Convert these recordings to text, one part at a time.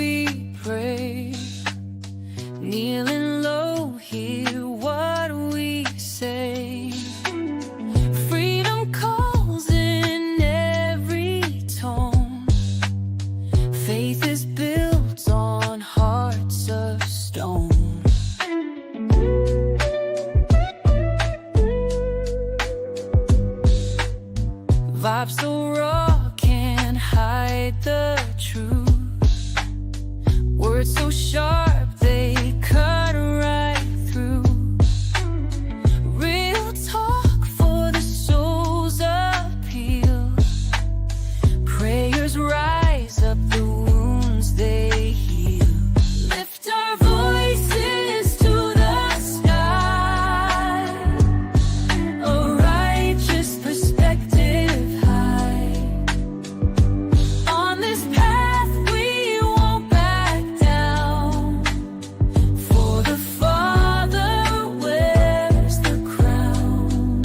we pray, kneeling low, hear what we say. Freedom calls in every tone. Faith is built on hearts of stone. Vibes so raw, can't hide the truth. Words so sharp, they cut right through. Real talk for the soul's appeal. Prayers rise up, the wounds they heal. Lift our voices to the sky, a righteous perspective high. On this path we won't back down, for the Father wears the crown.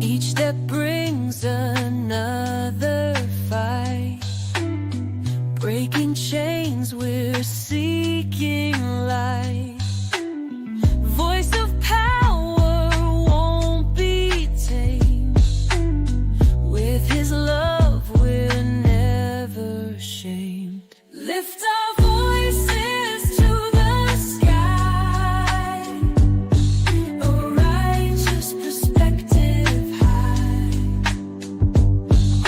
Each step brings another fight. Breaking chains, we're seeking light. Voice of power won't be tamed. With His love, we're never ashamed. Lift our voices to the sky, a righteous perspective high.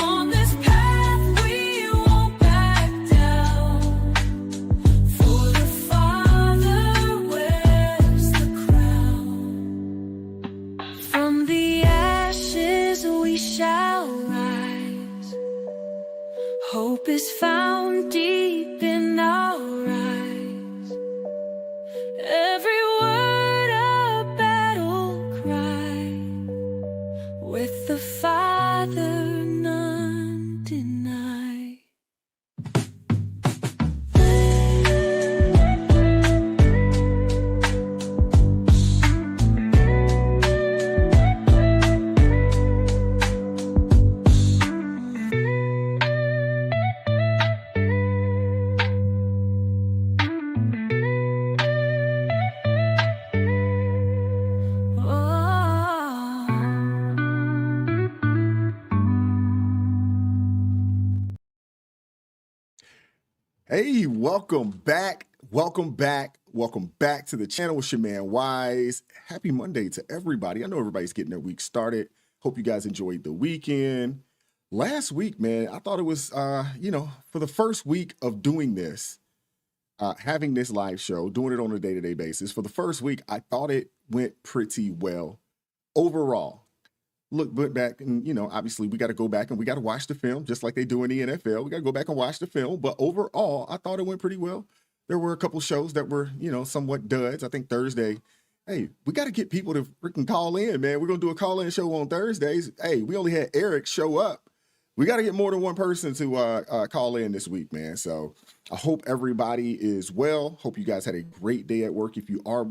On this path we won't back down, for the Father wears the crown. From the ashes we shall rise. Hope is found deep in our eyes. Every word a battle cry. With the Father none deny. Hey, welcome back. Welcome back to the channel. It's your man Wise. Happy Monday to everybody. I know everybody's getting their week started. Hope you guys enjoyed the weekend. Last week, man, I thought it was, for the first week of doing this, having this live show, doing it on a day-to-day basis, for the first week, I thought it went pretty well overall. Look back and, obviously we got to go back and we got to watch the film just like they do in the NFL. We got to go back and watch the film. But overall, I thought it went pretty well. There were a couple shows that were, somewhat duds. I think Thursday, hey, we got to get people to freaking call in, man. We're going to do a call-in show on Thursdays. Hey, we only had Eric show up. We got to get more than one person to call in this week, man. So I hope everybody is well. Hope you guys had a great day at work. If you are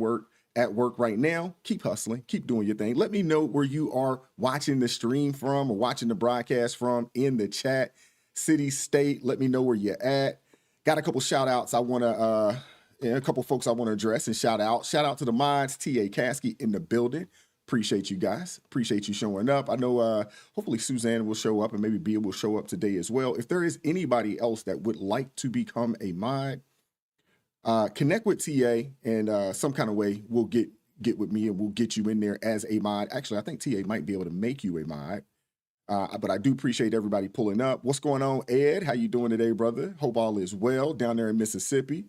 at work right now, keep hustling, keep doing your thing. Let me know where you are watching the stream from or watching the broadcast from in the chat, city, state. Let me know where you're at. Got a couple shout outs I want to, a couple folks I want to address and shout out. Shout out to the mods, T.A. Caskey in the building. Appreciate you guys. Appreciate you showing up. I know hopefully Suzanne will show up and maybe Bia will show up today as well. If there is anybody else that would like to become a mod, connect with TA and some kind of way we'll get with me and we'll get you in there as a mod. Actually, I think TA might be able to make you a mod. But I do appreciate everybody pulling up. What's going on, Ed? How you doing today, brother? Hope all is well down there in Mississippi.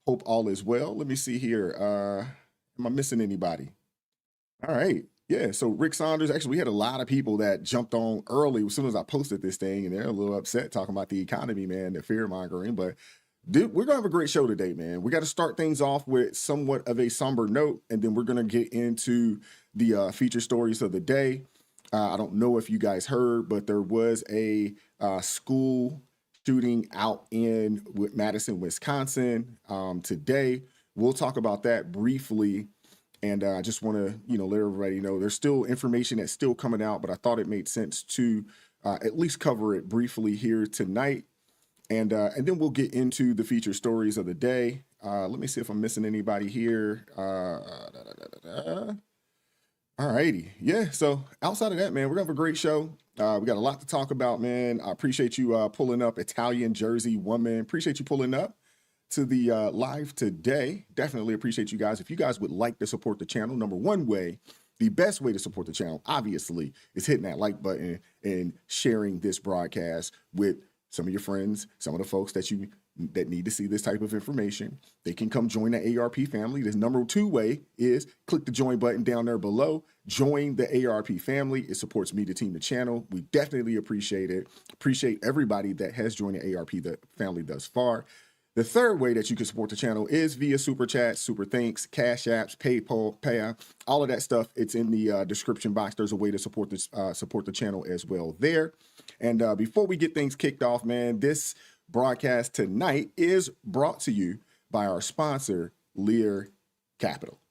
Hope all is well. Let me see here. Am I missing anybody? All right. Yeah, so Rick Saunders, actually, we had a lot of people that jumped on early as soon as I posted this thing, and they're a little upset talking about the economy, man, the fear-mongering. But dude, we're going to have a great show today, man. We got to start things off with somewhat of a somber note, and then we're going to get into the feature stories of the day. I don't know if you guys heard, but there was a school shooting out in Madison, Wisconsin today, we'll talk about that briefly. And I just want to, let everybody know there's still information that's still coming out, but I thought it made sense to at least cover it briefly here tonight. And then we'll get into the feature stories of the day. Let me see if I'm missing anybody here. All righty. Yeah. So outside of that, man, we're going to have a great show. We got a lot to talk about, man. I appreciate you pulling up, Italian Jersey woman. Appreciate you pulling up to the live today. Definitely appreciate you guys. If you guys would like to support the channel, number one way, the best way to support the channel, obviously, is hitting that like button and sharing this broadcast with some of your friends, some of the folks that need to see this type of information. They can come join the ARP family. The number two way is click the join button down there below. Join the ARP family. It supports me to team the channel. We definitely appreciate it. Appreciate everybody that has joined the ARP family thus far. The third way that you can support the channel is via Super Chat, Super Thanks, Cash Apps, PayPal, Paya, all of that stuff. It's in the description box. There's a way to support the channel as well there. And before we get things kicked off, man, this broadcast tonight is brought to you by our sponsor, Lear Capital.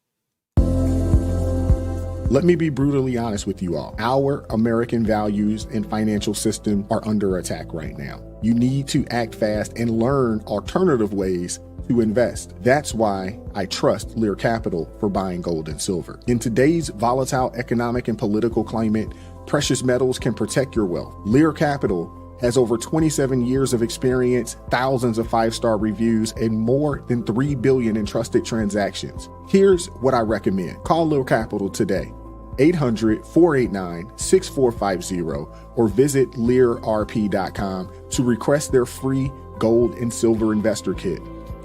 Let me be brutally honest with you all. Our American values and financial system are under attack right now. You need to act fast and learn alternative ways to invest. That's why I trust Lear Capital for buying gold and silver. In today's volatile economic and political climate, precious metals can protect your wealth. Lear Capital has over 27 years of experience, thousands of five-star reviews, and more than 3 billion in trusted transactions. Here's what I recommend. Call Lear Capital today, 800-489-6450, or visit learrp.com to request their free gold and silver investor kit.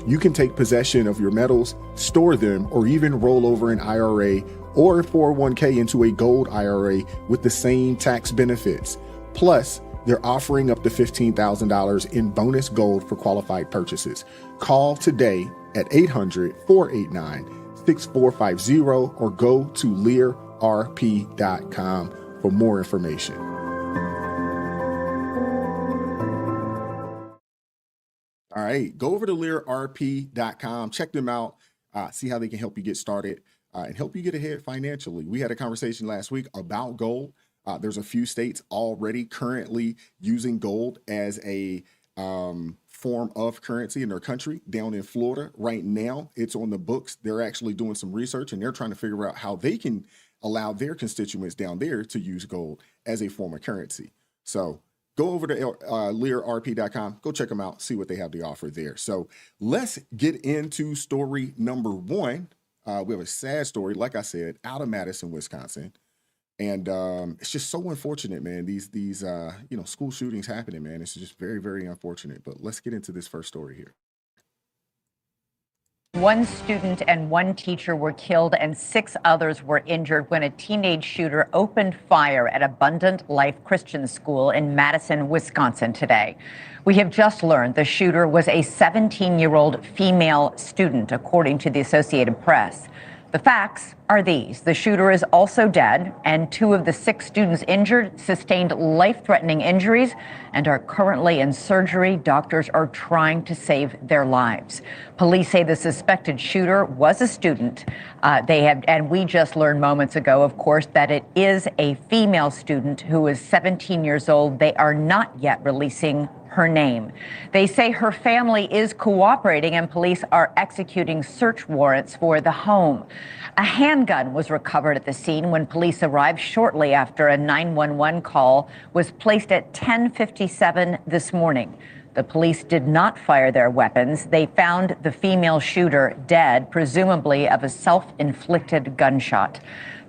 You can take possession of your metals, store them, or even roll over an IRA or a 401k into a gold IRA with the same tax benefits. Plus, they're offering up to $15,000 in bonus gold for qualified purchases. Call today at 800-489-6450 or go to learrp.com for more information. All right, go over to learrp.com, check them out, see how they can help you get started and help you get ahead financially. We had a conversation last week about gold. There's a few states already currently using gold as a form of currency in their country. Down in Florida right now, it's on the books. They're actually doing some research and they're trying to figure out how they can allow their constituents down there to use gold as a form of currency. So go over to learrp.com, go check them out, see what they have to offer there. So let's get into story number one. We have a sad story, like I said, out of Madison, Wisconsin. And it's just so unfortunate, man. These school shootings happening, man. It's just very, very unfortunate. But let's get into this first story here. One student and one teacher were killed and 6 others were injured when a teenage shooter opened fire at Abundant Life Christian School in Madison, Wisconsin today. We have just learned the shooter was a 17-year-old female student, according to the Associated Press. The facts are these. The shooter is also dead, and 2 of the 6 students injured sustained life-threatening injuries and are currently in surgery. Doctors are trying to save their lives. Police say the suspected shooter was a student. And we just learned moments ago, of course, that it is a female student who is 17 years old. They are not yet releasing her name. They say her family is cooperating and police are executing search warrants for the home. A handgun was recovered at the scene when police arrived shortly after a 911 call was placed at 10:57 this morning. The police did not fire their weapons. They found the female shooter dead, presumably of a self-inflicted gunshot.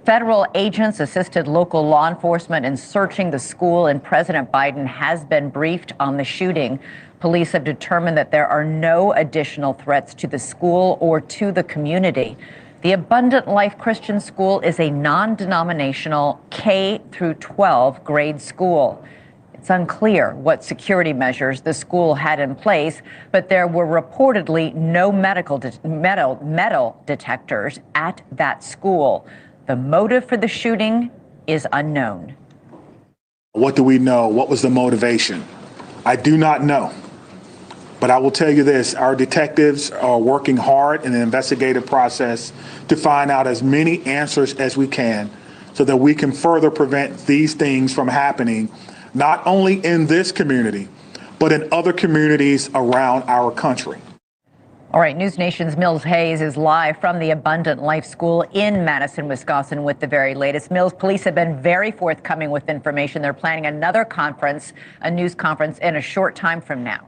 Federal agents assisted local law enforcement in searching the school, and President Biden has been briefed on the shooting. Police have determined that there are no additional threats to the school or to the community. The Abundant Life Christian School is a non-denominational K through 12 grade school. It's unclear what security measures the school had in place, but there were reportedly no metal detectors at that school. The motive for the shooting is unknown. What do we know? What was the motivation? I do not know. But I will tell you this, our detectives are working hard in the investigative process to find out as many answers as we can so that we can further prevent these things from happening, not only in this community, but in other communities around our country. All right, News Nation's Mills Hayes is live from the Abundant Life School in Madison, Wisconsin with the very latest. Mills, police have been very forthcoming with information. They're planning another conference, a news conference, in a short time from now.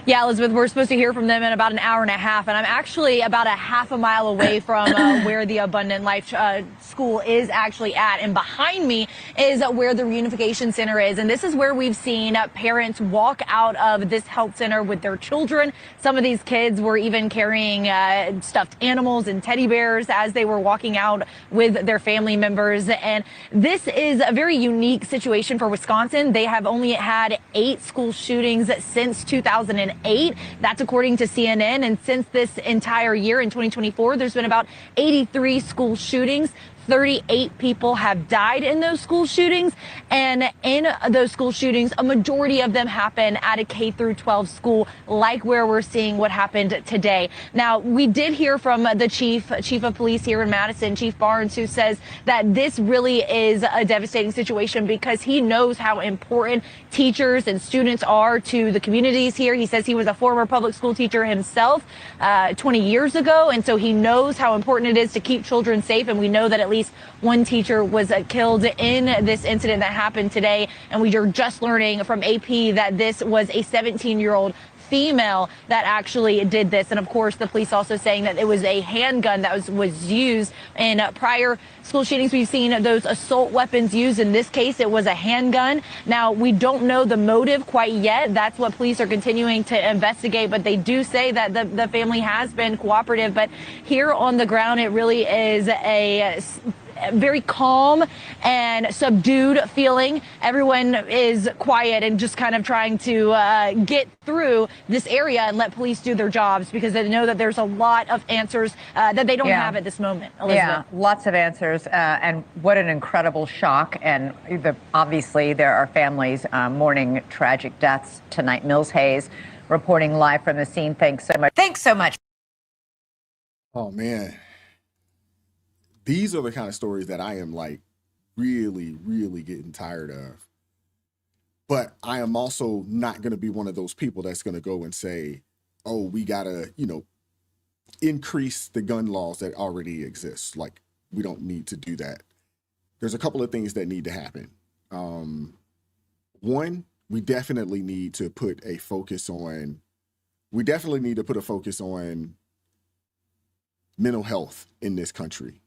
Yeah, Elizabeth, we're supposed to hear from them in about an hour and a half, and I'm actually about a half a mile away from where the Abundant Life School is actually at. And behind me is where the reunification center is. And this is where we've seen parents walk out of this health center with their children. Some of these kids were even carrying stuffed animals and teddy bears as they were walking out with their family members. And this is a very unique situation for Wisconsin. They have only had 8 school shootings since 2008. That's according to CNN. And since this entire year in 2024, there's been about 83 school shootings. 38 people have died in those school shootings. And in those school shootings, a majority of them happen at a K through 12 school, like where we're seeing what happened today. Now, we did hear from the chief of police here in Madison, Chief Barnes, who says that this really is a devastating situation because he knows how important teachers and students are to the communities here. He says he was a former public school teacher himself 20 years ago. And so he knows how important it is to keep children safe. And we know that at least one teacher was killed in this incident that happened today. And we are just learning from AP that this was a 17-year-old female that actually did this. And of course, the police also saying that it was a handgun that was used in prior school shootings. We've seen those assault weapons used. In this case, it was a handgun. Now, we don't know the motive quite yet. That's what police are continuing to investigate. But they do say that the family has been cooperative. But here on the ground, it really is a very calm and subdued feeling. Everyone is quiet and just kind of trying to get through this area and let police do their jobs because they know that there's a lot of answers that they don't have at this moment. Elizabeth. Yeah, lots of answers. And what an incredible shock. And obviously there are families mourning tragic deaths tonight. Mills Hayes reporting live from the scene. Thanks so much. Thanks so much. Oh, man. These are the kind of stories that I am like really, really getting tired of. But I am also not going to be one of those people that's going to go and say, oh, we got to, increase the gun laws that already exist. Like, we don't need to do that. There's a couple of things that need to happen. One, we definitely need to put a focus on mental health in this country.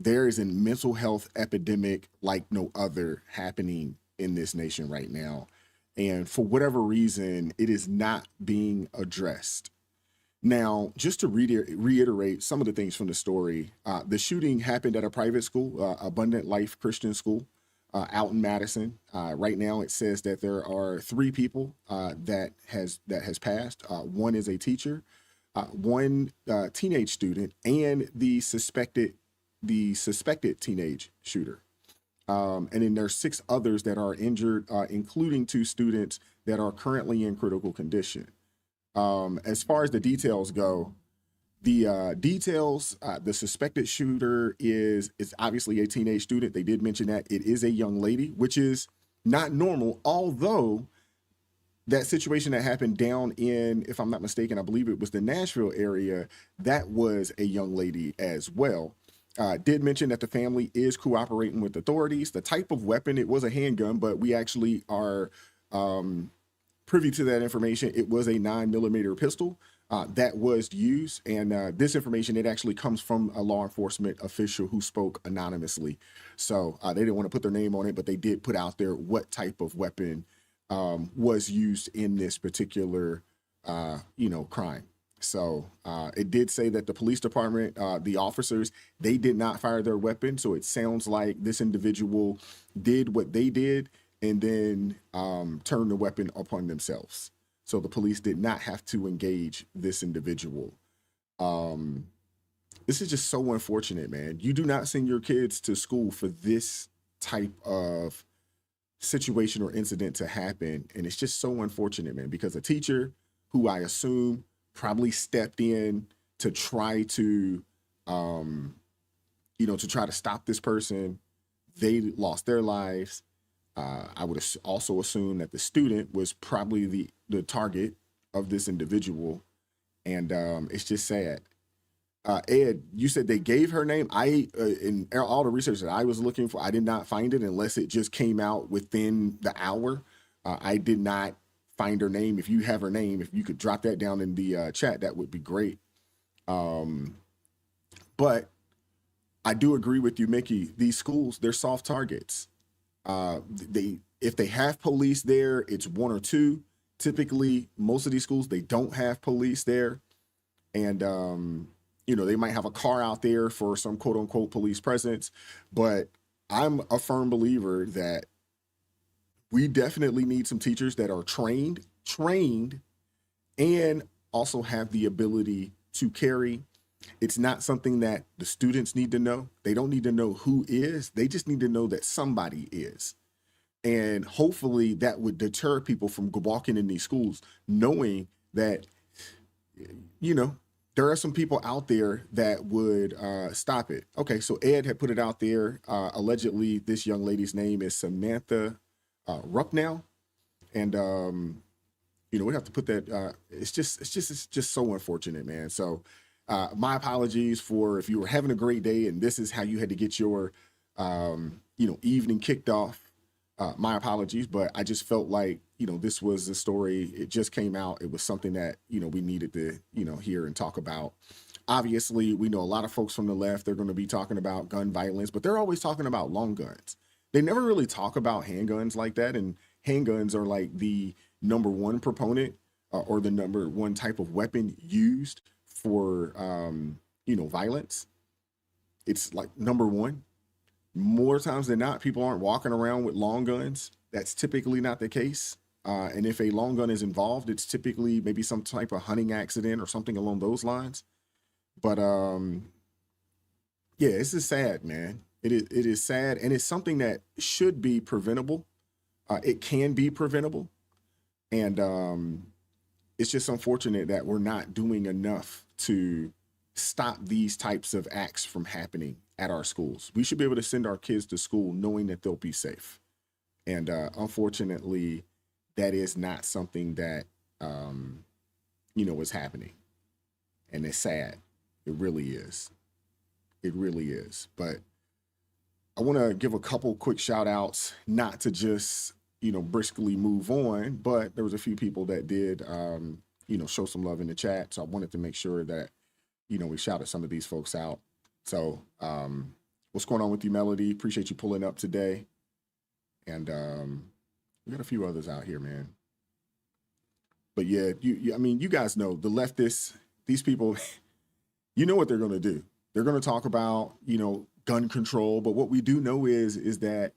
There is a mental health epidemic like no other happening in this nation right now. And for whatever reason, it is not being addressed. Now, just to reiterate some of the things from the story, the shooting happened at a private school, Abundant Life Christian School, out in Madison. Right now, it says that there are 3 people that has passed. One is a teacher, one teenage student, and the suspected teenage shooter. And then there's 6 others that are injured, including 2 students that are currently in critical condition. As far as the details go, the suspected shooter is obviously a teenage student. They did mention that it is a young lady, which is not normal, although that situation that happened down in, if I'm not mistaken, I believe it was the Nashville area, that was a young lady as well. Did mention that the family is cooperating with authorities. The type of weapon, it was a handgun, but we actually are privy to that information. It was a 9mm pistol that was used. And this information, it actually comes from a law enforcement official who spoke anonymously. So they didn't want to put their name on it, but they did put out there what type of weapon was used in this particular, crime. So it did say that the police department, the officers, they did not fire their weapon. So it sounds like this individual did what they did and then turned the weapon upon themselves. So the police did not have to engage this individual. This is just so unfortunate, man. You do not send your kids to school for this type of situation or incident to happen. And it's just so unfortunate, man, because a teacher who I assume probably stepped in to try to, to try to stop this person, they lost their lives. I would also assume that the student was probably the target of this individual. And it's just sad. Ed, you said they gave her name. In all the research that I was looking for, I did not find it unless it just came out within the hour. I did not find her name. If you have her name, if you could drop that down in the chat, that would be great. But I do agree with you, Mickey. These schools, they're soft targets. If they have police there, it's one or two. Typically, most of these schools, they don't have police there. And, they might have a car out there for some quote unquote police presence, but I'm a firm believer that we definitely need some teachers that are trained, and also have the ability to carry. It's not something that the students need to know. They don't need to know who is. They just need to know that somebody is. And hopefully that would deter people from walking in these schools, knowing that, there are some people out there that would stop it. Okay, so Ed had put it out there. Allegedly, this young lady's name is Samantha Rucknow. And, we have to put that, it's just so unfortunate, man. So my apologies for if you were having a great day and this is how you had to get your, evening kicked off. My apologies, but I just felt like, this was the story. It just came out. It was something that, we needed to, hear and talk about. Obviously, we know a lot of folks from the left, they're going to be talking about gun violence, but they're always talking about long guns. They never really talk about handguns like that. And handguns are like the number one proponent or the number one type of weapon used for, violence. It's like number one. More times than not, people aren't walking around with long guns. That's typically not the case. And if a long gun is involved, it's typically maybe some type of hunting accident or something along those lines. But this is sad, man. It is sad, and it's something that should be preventable. It can be preventable, and it's just unfortunate that we're not doing enough to stop these types of acts from happening at our schools. We should be able to send our kids to school knowing that they'll be safe. And unfortunately, that is not something that, is happening. And it's sad. It really is. It really is. But I want to give a couple quick shout outs, not to just, briskly move on, but there was a few people that did, show some love in the chat. So I wanted to make sure that, we shouted some of these folks out. So what's going on with you, Melody? Appreciate you pulling up today. And we got a few others out here, man. But yeah, you guys know the leftists, these people, you know what they're going to do. They're going to talk about, gun control. But what we do know is that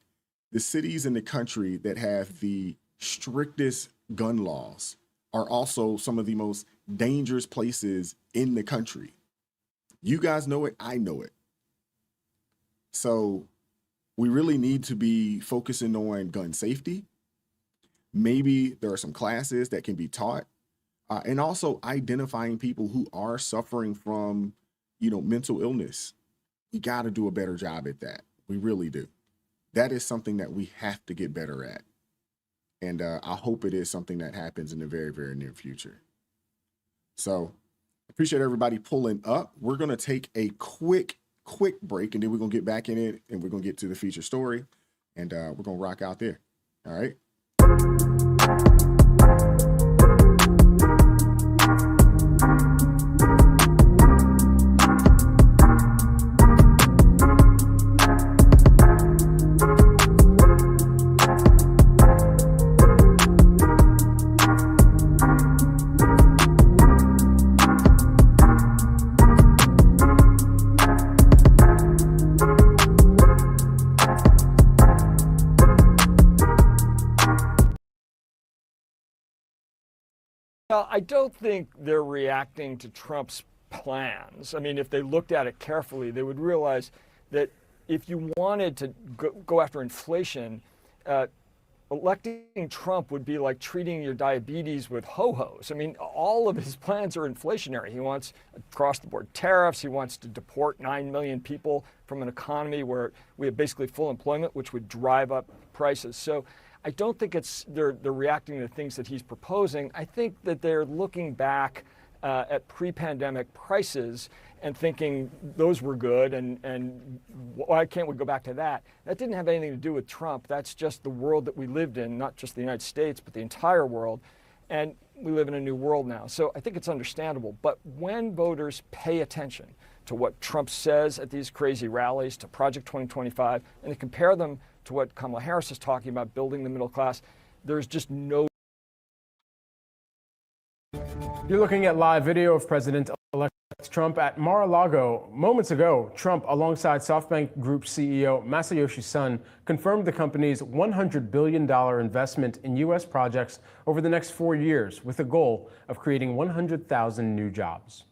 the cities in the country that have the strictest gun laws are also some of the most dangerous places in the country. You guys know it. I know it. So we really need to be focusing on gun safety. Maybe there are some classes that can be taught, and also identifying people who are suffering from, mental illness. We got to do a better job at that. We really do. That is something that we have to get better at. And I hope it is something that happens in the very, very near future. So appreciate everybody pulling up. We're going to take a quick break, and then we're going to get back in it, and we're going to get to the feature story, and we're going to rock out there. All right. I don't think they're reacting to Trump's plans. I mean, if they looked at it carefully, they would realize that if you wanted to go after inflation, electing Trump would be like treating your diabetes with ho-hos. I mean, all of his plans are inflationary. He wants across-the-board tariffs. He wants to deport 9 million people from an economy where we have basically full employment, which would drive up prices. So I don't think they're reacting to things that he's proposing. I think that they're looking back at pre-pandemic prices and thinking those were good, and why can't we go back to that? That didn't have anything to do with Trump. That's just the world that we lived in, not just the United States, but the entire world. And we live in a new world now. So I think it's understandable. But when voters pay attention to what Trump says at these crazy rallies, to Project 2025, and they compare them to what Kamala Harris is talking about, building the middle class, there's just no. You're looking at live video of President-elect Trump at Mar-a-Lago. Moments ago, Trump, alongside SoftBank Group CEO Masayoshi Son, confirmed the company's $100 billion investment in U.S. projects over the next 4 years, with a goal of creating 100,000 new jobs.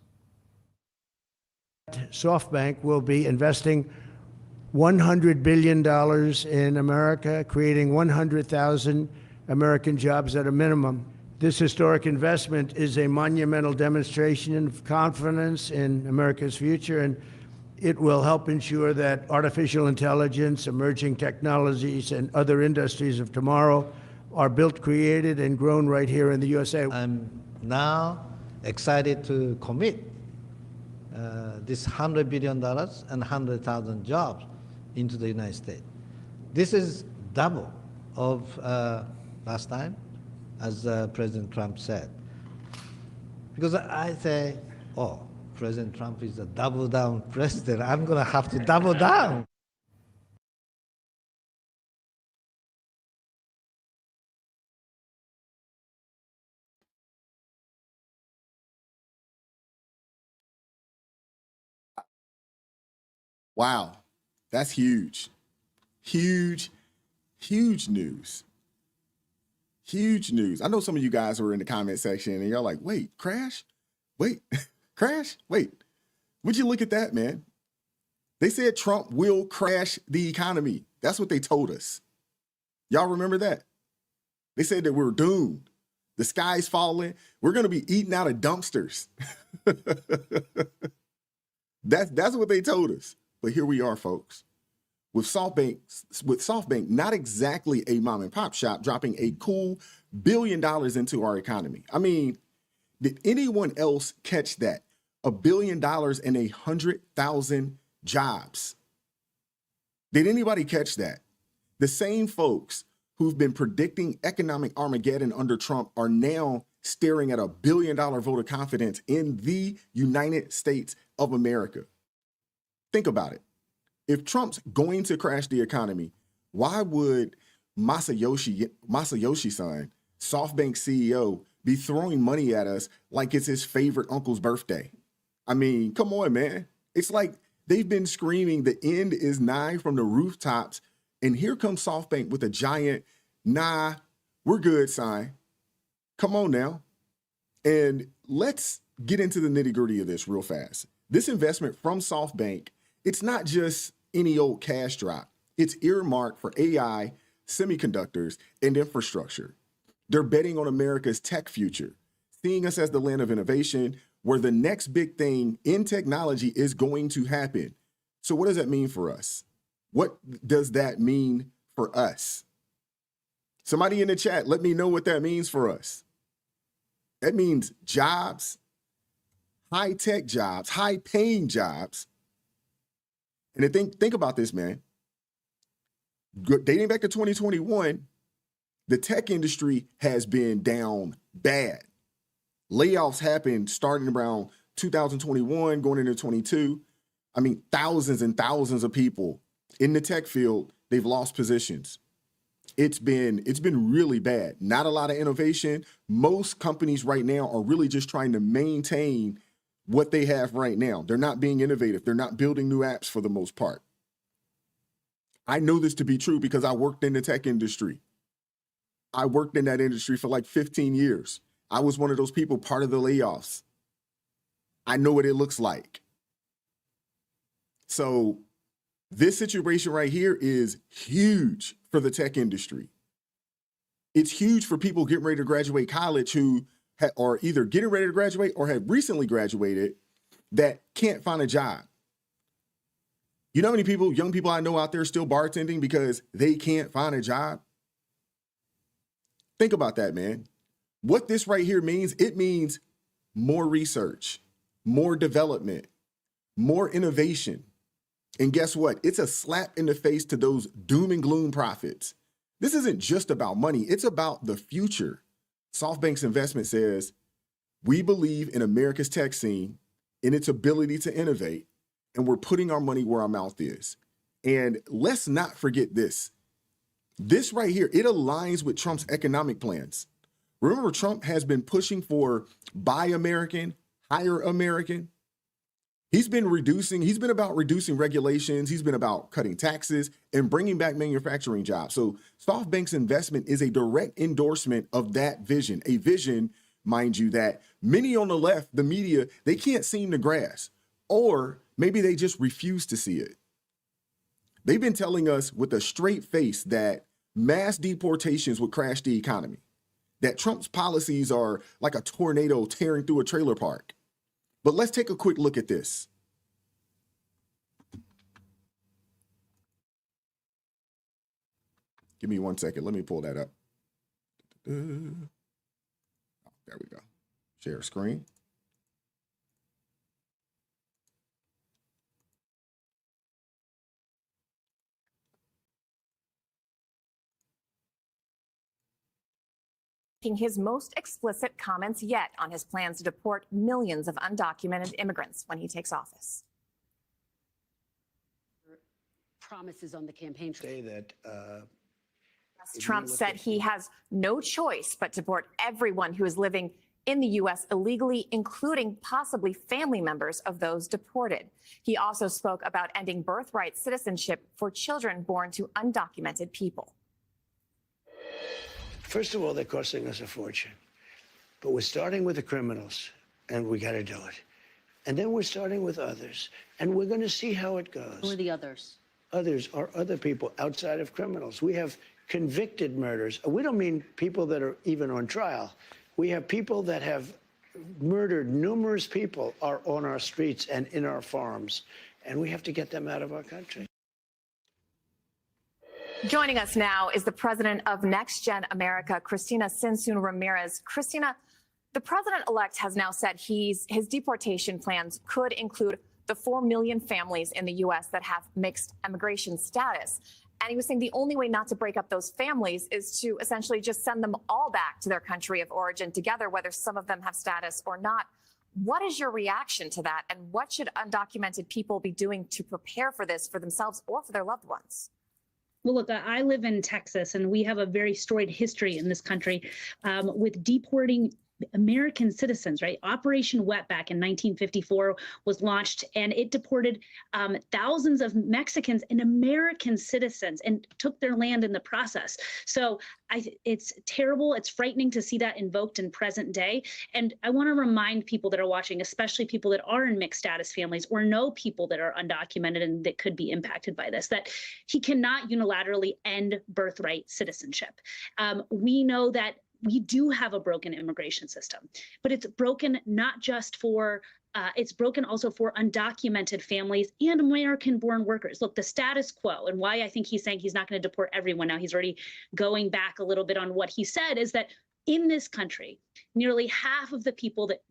SoftBank will be investing $100 billion in America, creating 100,000 American jobs at a minimum. This historic investment is a monumental demonstration of confidence in America's future, and it will help ensure that artificial intelligence, emerging technologies, and other industries of tomorrow are built, created, and grown right here in the USA. I'm now excited to commit this $100 billion and 100,000 jobs into the United States. This is double of last time, as President Trump said. Because I say, oh, President Trump is a double down president. I'm going to have to double down. Wow, that's huge. Huge, huge news. Huge news. I know some of you guys were in the comment section and y'all like, wait, crash? Wait, crash? Wait. Would you look at that, man? They said Trump will crash the economy. That's what they told us. Y'all remember that? They said that we're doomed. The sky's falling. We're going to be eating out of dumpsters. That's what they told us. But here we are, folks. With SoftBank, not exactly a mom and pop shop, dropping a cool $1 billion into our economy. I mean, did anyone else catch that? $1 billion and 100,000 jobs. Did anybody catch that? The same folks who've been predicting economic Armageddon under Trump are now staring at $1 billion vote of confidence in the United States of America. Think about it. If Trump's going to crash the economy, why would Masayoshi Son, SoftBank CEO, be throwing money at us like it's his favorite uncle's birthday? I mean, come on, man. It's like they've been screaming the end is nigh from the rooftops, and here comes SoftBank with a giant, nah, we're good sign. Come on now. And let's get into the nitty-gritty of this real fast. This investment from SoftBank, it's not just any old cash drop. It's earmarked for AI, semiconductors, and infrastructure. They're betting on America's tech future, seeing us as the land of innovation where the next big thing in technology is going to happen. So what does that mean for us? What does that mean for us? Somebody in the chat, let me know what that means for us. That means jobs, high-tech jobs, high-paying jobs. And think about this, man. Dating back to 2021, the tech industry has been down bad. Layoffs happened starting around 2021, going into 22. I mean, thousands and thousands of people in the tech field, they've lost positions. It's been really bad. Not a lot of innovation. Most companies right now are really just trying to maintain what they have right now. They're not being innovative. They're not building new apps for the most part. I know this to be true because I worked in the tech industry. I worked in that industry for like 15 years. I was one of those people, part of the layoffs. I know what it looks like. So this situation right here is huge for the tech industry. It's huge for people getting ready to graduate college who are either getting ready to graduate or have recently graduated that can't find a job. You know how many people, young people I know out there still bartending because they can't find a job? Think about that, man. What this right here means, it means more research, more development, more innovation. And guess what? It's a slap in the face to those doom and gloom prophets. This isn't just about money. It's about the future. SoftBank's investment says, we believe in America's tech scene, in its ability to innovate, and we're putting our money where our mouth is. And let's not forget this. This right here, it aligns with Trump's economic plans. Remember, Trump has been pushing for Buy American, Hire American. He's been about reducing regulations. He's been about cutting taxes and bringing back manufacturing jobs. So SoftBank's investment is a direct endorsement of that vision, a vision, mind you, that many on the left, the media, they can't seem to grasp, or maybe they just refuse to see it. They've been telling us with a straight face that mass deportations would crash the economy, that Trump's policies are like a tornado tearing through a trailer park. But let's take a quick look at this. Give me 1 second. Let me pull that up. There we go. Share screen. His most explicit comments yet on his plans to deport millions of undocumented immigrants when he takes office. Promises on the campaign trail. Say that Trump said he has no choice but to deport everyone who is living in the U.S. illegally, including possibly family members of those deported. He also spoke about ending birthright citizenship for children born to undocumented people. First of all, they're costing us a fortune. But we're starting with the criminals, and we got to do it. And then we're starting with others, and we're going to see how it goes. Who are the others? Others are other people outside of criminals. We have convicted murders. We don't mean people that are even on trial. We have people that have murdered numerous people are on our streets and in our farms, and we have to get them out of our country. Joining us now is the president of Next Gen America, Cristina Sinsun Ramirez. Cristina, the president-elect has now said his deportation plans could include the 4 million families in the U.S. that have mixed immigration status. And he was saying the only way not to break up those families is to essentially just send them all back to their country of origin together, whether some of them have status or not. What is your reaction to that? And what should undocumented people be doing to prepare for this for themselves or for their loved ones? Well, look, I live in Texas, and we have a very storied history in this country with deporting American citizens, right? Operation Wetback in 1954 was launched, and it deported thousands of Mexicans and American citizens and took their land in the process. So it's terrible. It's frightening to see that invoked in present day. And I want to remind people that are watching, especially people that are in mixed status families or know people that are undocumented and that could be impacted by this, that he cannot unilaterally end birthright citizenship. We know that we do have a broken immigration system, but it's broken not just for, it's broken also for undocumented families and American-born workers. Look, the status quo, and why I think he's saying he's not going to deport everyone now, he's already going back a little bit on what he said, is that in this country, nearly half of the people that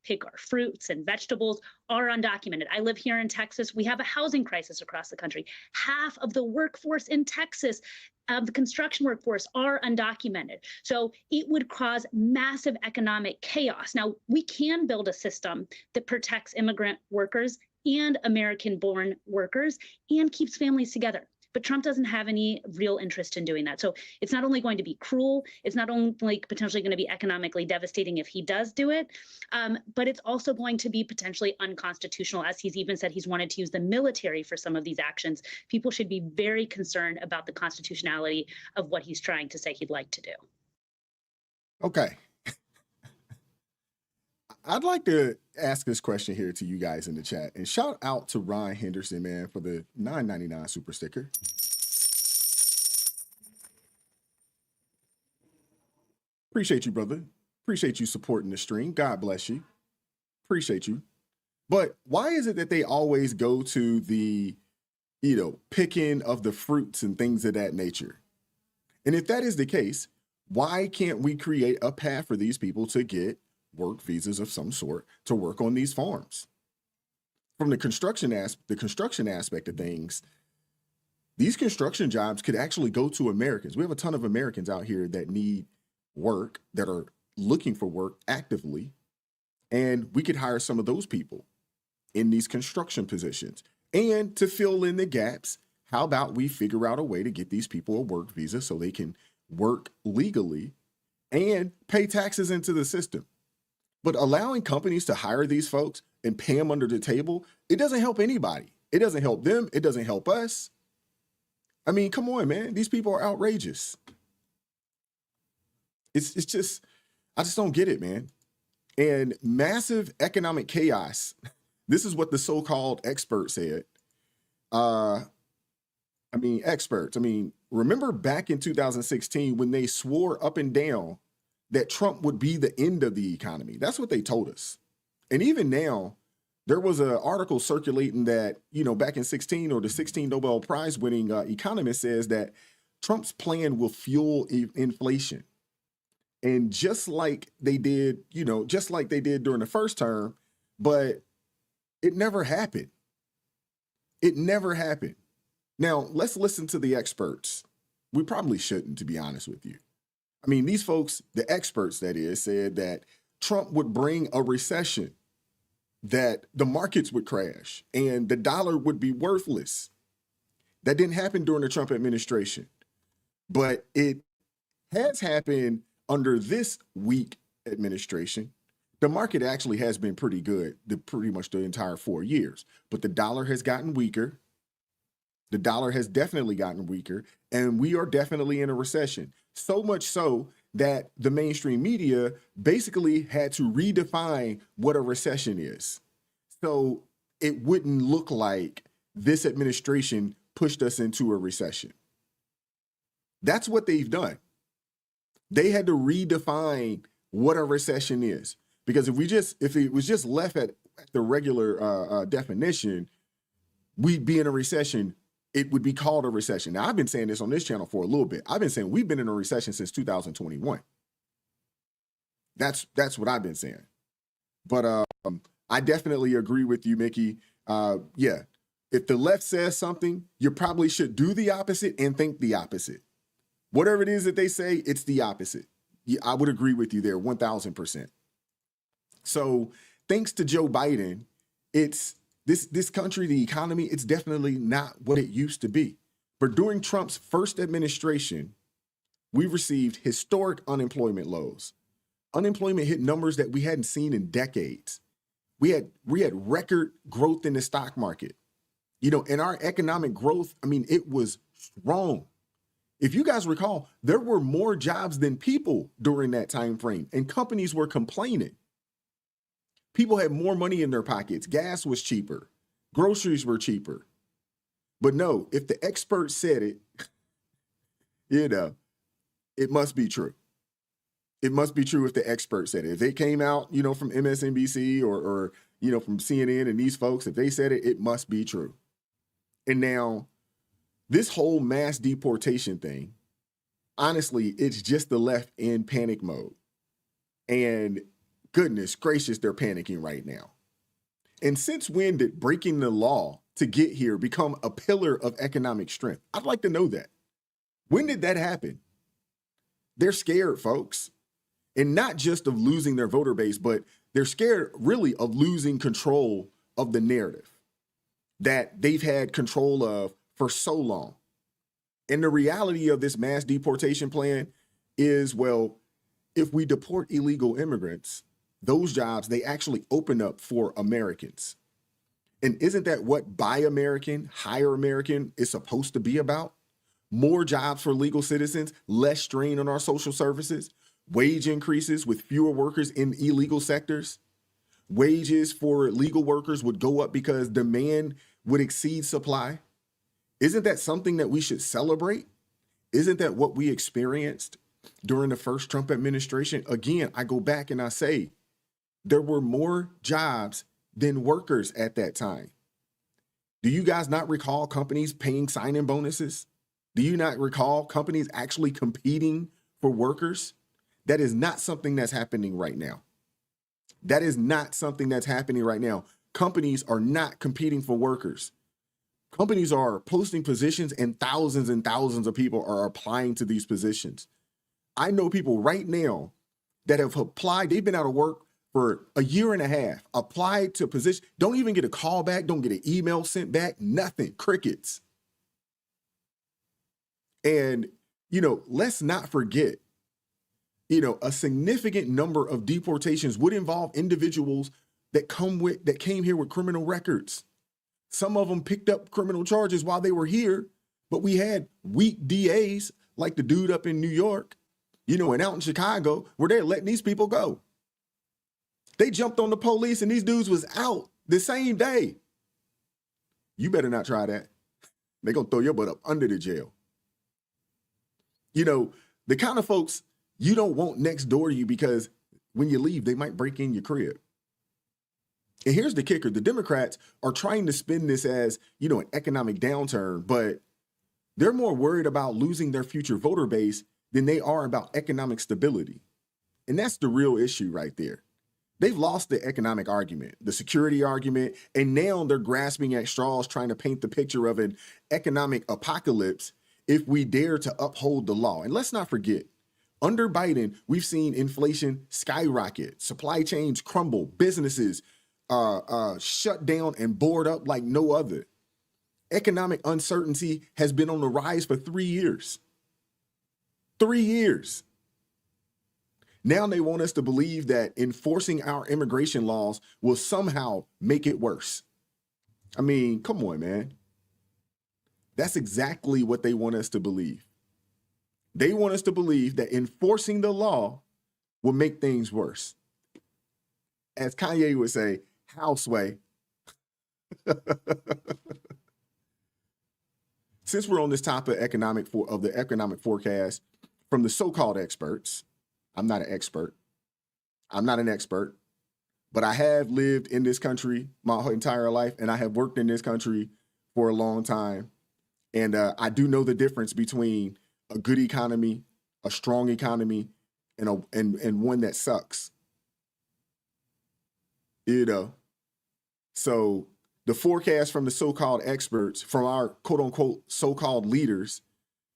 pick our fruits and vegetables are undocumented. I live here in Texas. We have a housing crisis across the country. Half of the workforce in Texas, the construction workforce, are undocumented. So it would cause massive economic chaos. Now, we can build a system that protects immigrant workers and American-born workers and keeps families together. But Trump doesn't have any real interest in doing that. So it's not only going to be cruel, it's not only potentially going to be economically devastating if he does do it, but it's also going to be potentially unconstitutional, as he's even said he's wanted to use the military for some of these actions. People should be very concerned about the constitutionality of what he's trying to say he'd like to do. Okay. I'd like to ask this question here to you guys in the chat, and shout out to Ron Henderson, man, for the $9.99 super sticker. Appreciate you, brother. Appreciate you supporting the stream. God bless you. Appreciate you. But why is it that they always go to the, picking of the fruits and things of that nature? And if that is the case, why can't we create a path for these people to get work visas of some sort to work on these farms? From the construction aspect of things, these construction jobs could actually go to Americans. We have a ton of Americans out here that need work, that are looking for work actively, and we could hire some of those people in these construction positions. And to fill in the gaps, how about we figure out a way to get these people a work visa so they can work legally and pay taxes into the system? But allowing companies to hire these folks and pay them under the table, it doesn't help anybody. It doesn't help them. It doesn't help us. I mean, come on, man. These people are outrageous. It's just, I just don't get it, man. And massive economic chaos. This is what the so-called experts said. Experts. Remember back in 2016 when they swore up and down that Trump would be the end of the economy. That's what they told us. And even now, there was an article circulating that, back in 16, or the 16 Nobel Prize winning economist says that Trump's plan will fuel inflation. And just like they did during the first term, but it never happened. It never happened. Now, let's listen to the experts. We probably shouldn't, to be honest with you. These folks, the experts that is, said that Trump would bring a recession, that the markets would crash and the dollar would be worthless. That didn't happen during the Trump administration, but it has happened under this weak administration. The market actually has been pretty good pretty much the entire 4 years, but the dollar has gotten weaker. The dollar has definitely gotten weaker, and we are definitely in a recession. So much so that the mainstream media basically had to redefine what a recession is. So it wouldn't look like this administration pushed us into a recession. That's what they've done. They had to redefine what a recession is. Because if it was just left at the regular definition, we'd be in a recession. It would be called a recession. Now, I've been saying this on this channel for a little bit. I've been saying we've been in a recession since 2021. That's what I've been saying. But I definitely agree with you, Mickey. If the left says something, you probably should do the opposite and think the opposite. Whatever it is that they say, it's the opposite. Yeah, I would agree with you there 1,000%. So thanks to Joe Biden, it's this country, the economy, it's definitely not what it used to be. But during Trump's first administration, we received historic unemployment lows. Unemployment hit numbers that we hadn't seen in decades. We had record growth in the stock market. And our economic growth, it was strong. If you guys recall, there were more jobs than people during that time frame, and companies were complaining. People had more money in their pockets. Gas was cheaper. Groceries were cheaper. But no, if the expert said it, it must be true. It must be true if the expert said it. If they came out, from MSNBC or from CNN and these folks, if they said it, it must be true. And now, this whole mass deportation thing, honestly, it's just the left in panic mode. And goodness gracious, they're panicking right now. And since when did breaking the law to get here become a pillar of economic strength? I'd like to know that. When did that happen? They're scared, folks. And not just of losing their voter base, but they're scared really of losing control of the narrative that they've had control of for so long. And the reality of this mass deportation plan is, well, if we deport illegal immigrants, those jobs, they actually open up for Americans. And isn't that what Buy American, Hire American is supposed to be about? More jobs for legal citizens, less strain on our social services, wage increases with fewer workers in illegal sectors. Wages for legal workers would go up because demand would exceed supply. Isn't that something that we should celebrate? Isn't that what we experienced during the first Trump administration, again, I go back and I say there were more jobs than workers at that time. Do you guys not recall companies paying sign-in bonuses? Do you not recall companies actually competing for workers? That is not something that's happening right now. That is not something that's happening right now. Companies are not competing for workers. Companies are posting positions and thousands of people are applying to these positions. I know people right now that have applied. They've been out of work for a year and a half, applied to a position, don't even get a call back, don't get an email sent back, nothing, crickets. And, let's not forget, a significant number of deportations would involve individuals that came here with criminal records. Some of them picked up criminal charges while they were here, but we had weak DAs like the dude up in New York, and out in Chicago, where they're letting these people go. They jumped on the police and these dudes was out the same day. You better not try that. They're going to throw your butt up under the jail. The kind of folks you don't want next door to you because when you leave, they might break in your crib. And here's the kicker. The Democrats are trying to spin this as, an economic downturn, but they're more worried about losing their future voter base than they are about economic stability. And that's the real issue right there. They've lost the economic argument, the security argument, and now they're grasping at straws trying to paint the picture of an economic apocalypse if we dare to uphold the law. And let's not forget, under Biden, we've seen inflation skyrocket, supply chains crumble, businesses shut down and board up like no other. Economic uncertainty has been on the rise for 3 years. 3 years. Now they want us to believe that enforcing our immigration laws will somehow make it worse. I mean, come on, man. That's exactly what they want us to believe. They want us to believe that enforcing the law will make things worse. As Kanye would say, houseway. Since we're on this topic of the economic forecast from the so-called experts, I'm not an expert. I'm not an expert, but I have lived in this country my entire life, and I have worked in this country for a long time. And I do know the difference between a good economy, a strong economy, and one that sucks. So the forecast from the so-called experts, from our quote-unquote so-called leaders,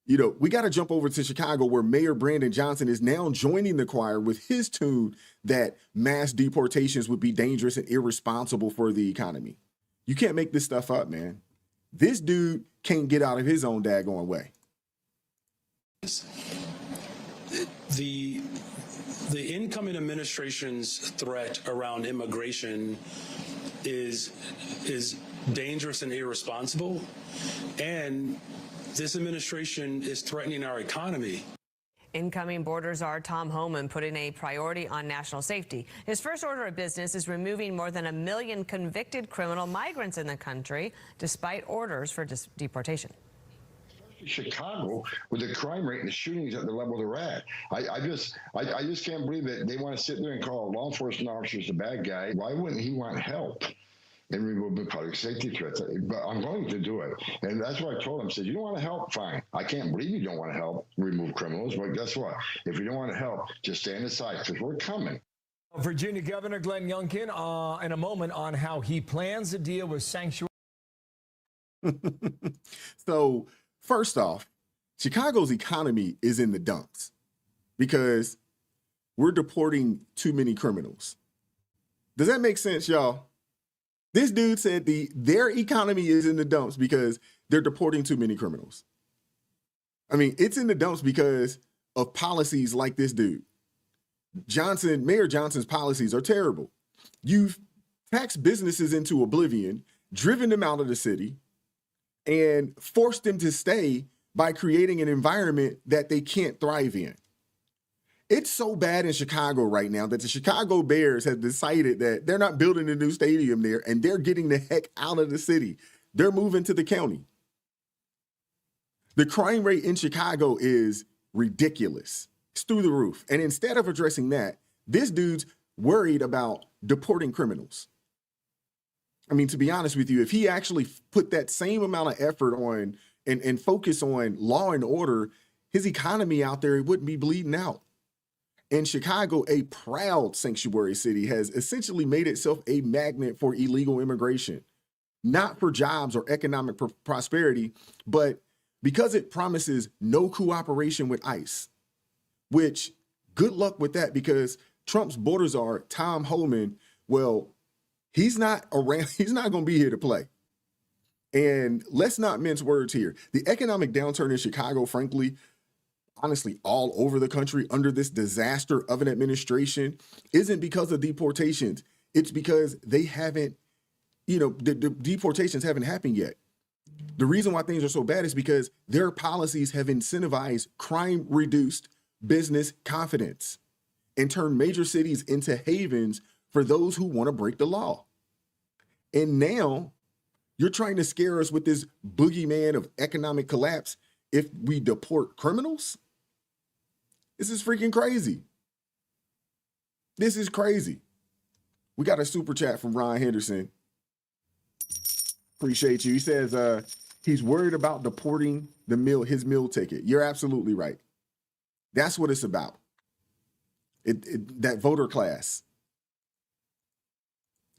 we got to jump over to Chicago, where Mayor Brandon Johnson is now joining the choir with his tune that mass deportations would be dangerous and irresponsible for the economy. You can't make this stuff up, man. This dude can't get out of his own daggone way. The incoming administration's threat around immigration is dangerous and irresponsible, and this administration is threatening our economy. Incoming border czar Tom Homan putting a priority on national safety. His first order of business is removing more than 1 million convicted criminal migrants in the country, despite orders for deportation. Chicago, with the crime rate and the shootings at the level they're at, I just can't believe that they want to sit there and call law enforcement officers the bad guy. Why wouldn't he want help in removing public safety threats? But I'm going to do it, and that's what I told him. I said, "You don't want to help? Fine. I can't believe you don't want to help remove criminals, but guess what? If you don't want to help, just stand aside because we're coming." Virginia Governor Glenn Youngkin in a moment on how he plans to deal with sanctuary. So, first off, Chicago's economy is in the dumps because we're deporting too many criminals. Does that make sense, y'all? This dude said their economy is in the dumps because they're deporting too many criminals. I mean, it's in the dumps because of policies like this dude. Mayor Johnson's policies are terrible. You've taxed businesses into oblivion, driven them out of the city, and forced them to stay by creating an environment that they can't thrive in. It's so bad in Chicago right now that the Chicago Bears have decided that they're not building a new stadium there, and they're getting the heck out of the city. They're moving to the county. The crime rate in Chicago is ridiculous. It's through the roof. And instead of addressing that, this dude's worried about deporting criminals. I mean, to be honest with you, if he actually put that same amount of effort on and focus on law and order, his economy out there, it wouldn't be bleeding out. And Chicago, a proud sanctuary city, has essentially made itself a magnet for illegal immigration, not for jobs or economic prosperity, but because it promises no cooperation with ICE, which good luck with that, because Trump's border czar, Tom Homan, well, he's not around. He's not going to be here to play. And let's not mince words here. The economic downturn in Chicago, frankly, honestly, all over the country under this disaster of an administration isn't because of deportations. It's because they haven't, the deportations haven't happened yet. The reason why things are so bad is because their policies have incentivized crime-reduced business confidence and turned major cities into havens for those who want to break the law. And now you're trying to scare us with this boogeyman of economic collapse if we deport criminals? This is freaking crazy. This is crazy. We got a super chat from Ron Henderson. Appreciate you. He says he's worried about deporting his meal ticket. You're absolutely right. That's what it's about. That voter class.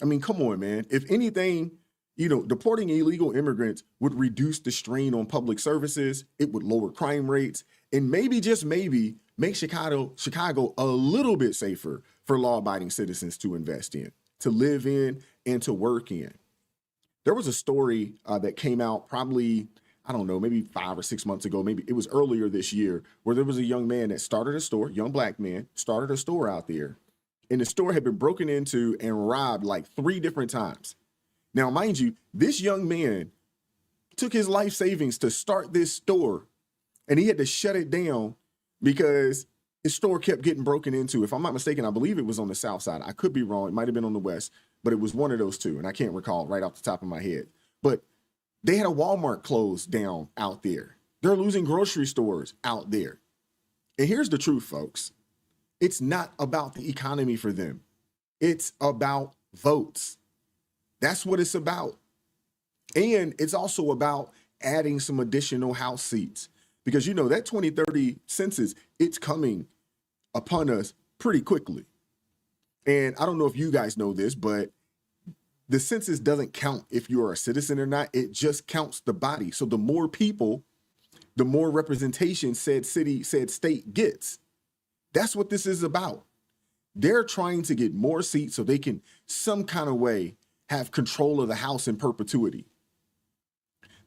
I mean, come on, man. If anything, deporting illegal immigrants would reduce the strain on public services. It would lower crime rates and maybe, just maybe, make Chicago a little bit safer for law-abiding citizens to invest in, to live in, and to work in. There was a story that came out probably, I don't know, maybe 5 or 6 months ago, maybe it was earlier this year, where there was a young man that started a store, young black man, started a store out there, and the store had been broken into and robbed like 3 different times. Now, mind you, this young man took his life savings to start this store, and he had to shut it down because his store kept getting broken into. If I'm not mistaken, I believe it was on the south side. I could be wrong. It might have been on the west, but it was one of those two, and I can't recall right off the top of my head. But they had a Walmart closed down out there. They're losing grocery stores out there. And here's the truth, folks. It's not about the economy for them. It's about votes. That's what it's about. And it's also about adding some additional House seats. Because, that 2030 census, it's coming upon us pretty quickly. And I don't know if you guys know this, but the census doesn't count if you're a citizen or not. It just counts the body. So the more people, the more representation said city, said state gets. That's what this is about. They're trying to get more seats so they can some kind of way have control of the House in perpetuity.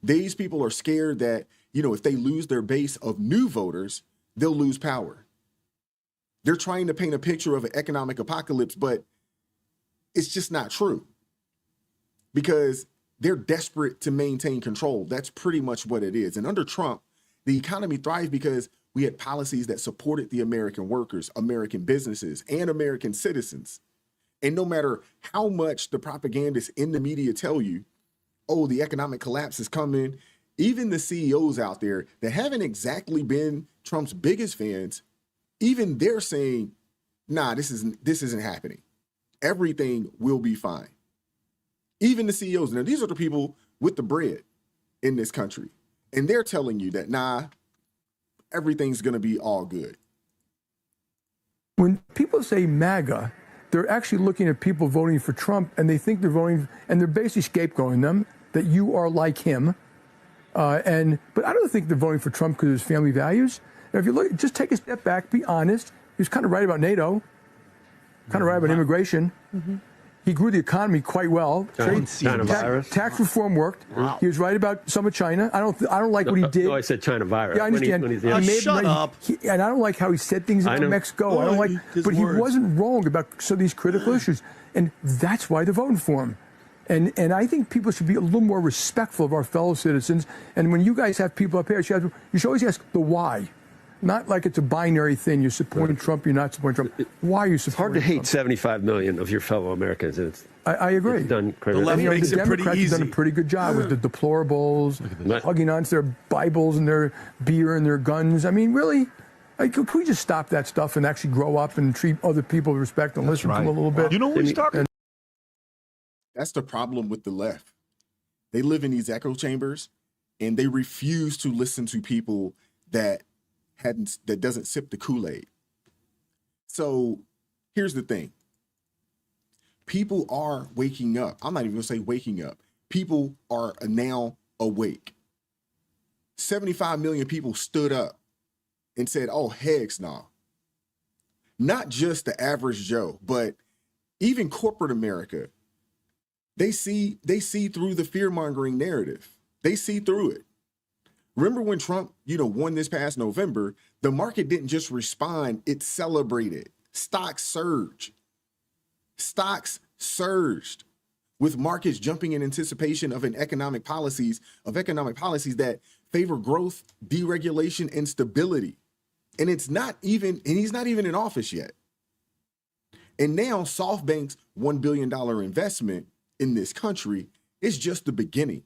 These people are scared that, if they lose their base of new voters, they'll lose power. They're trying to paint a picture of an economic apocalypse, but it's just not true because they're desperate to maintain control. That's pretty much what it is. And under Trump, the economy thrived because we had policies that supported the American workers, American businesses, and American citizens. And no matter how much the propagandists in the media tell you, oh, the economic collapse is coming, even the CEOs out there that haven't exactly been Trump's biggest fans, even they're saying, nah, this isn't happening. Everything will be fine. Even the CEOs. Now, these are the people with the bread in this country. And they're telling you that, nah, everything's going to be all good. When people say MAGA, they're actually looking at people voting for Trump, and they think they're voting, and they're basically scapegoating them, that you are like him. But I don't think they're voting for Trump because of his family values. And if you look, just take a step back, be honest. He was kind of right about NATO, kind of right about immigration. Mm-hmm. He grew the economy quite well. Tax reform worked. Wow. He was right about some of China. I don't like what he did. No, I said China virus. Yeah, I understand. Shut up. And I don't like how he said things about Mexico. I don't like, but he wasn't wrong about some of these critical issues, and that's why they're voting for him. And I think people should be a little more respectful of our fellow citizens. And when you guys have people up here, you should always ask the why. Not like it's a binary thing. You're supporting Trump, you're not supporting Trump. Why are you supporting Trump? It's hard to hate 75 million of your fellow Americans. And I agree. It's done the Democrats have done a pretty good job with the deplorables, hugging onto their Bibles and their beer and their guns. I mean, really, Could we just stop that stuff and actually grow up and treat other people with respect and listen to them a little bit? You know what he's talking about? That's the problem with the left. They live in these echo chambers and they refuse to listen to people that doesn't sip the Kool-Aid. So here's the thing. People are waking up. I'm not even gonna say waking up. People are now awake. 75 million people stood up and said, oh, heck no. Not just the average Joe, but even corporate America. They see through the fear-mongering narrative. They see through it. Remember when Trump, won this past November, the market didn't just respond, it celebrated. Stocks surged. Stocks surged with markets jumping in anticipation of economic policies that favor growth, deregulation, and stability. And he's not even in office yet. And now SoftBank's $1 billion investment in this country is just the beginning.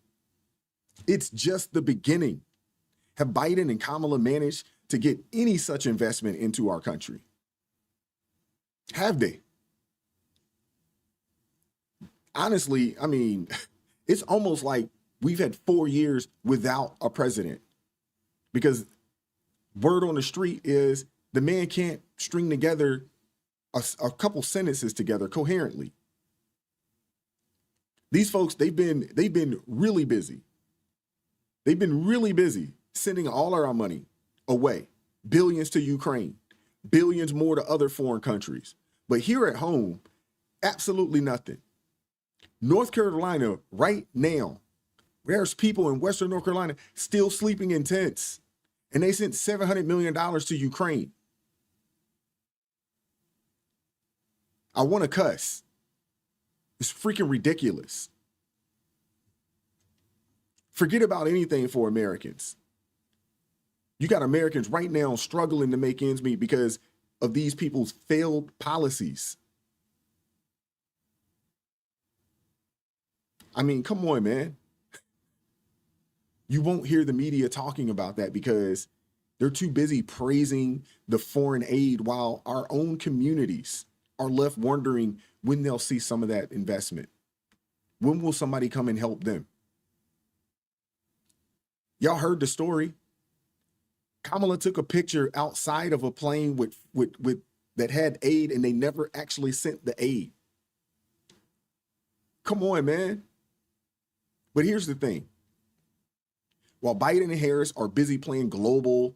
It's just the beginning. Have Biden and Kamala managed to get any such investment into our country? Have they? Honestly, I mean, it's almost like we've had 4 years without a president, because word on the street is the man can't string together a couple sentences together coherently. These folks, they've been really busy. They've been really busy sending all of our money away, billions to Ukraine, billions more to other foreign countries. But here at home, absolutely nothing. North Carolina, right now, there's people in Western North Carolina still sleeping in tents, and they sent $700 million to Ukraine. I want to cuss. It's freaking ridiculous. Forget about anything for Americans. You got Americans right now struggling to make ends meet because of these people's failed policies. I mean, come on, man. You won't hear the media talking about that because they're too busy praising the foreign aid while our own communities are left wondering when they'll see some of that investment. When will somebody come and help them? Y'all heard the story. Kamala took a picture outside of a plane with that had aid, and they never actually sent the aid. Come on, man. But here's the thing. While Biden and Harris are busy playing global,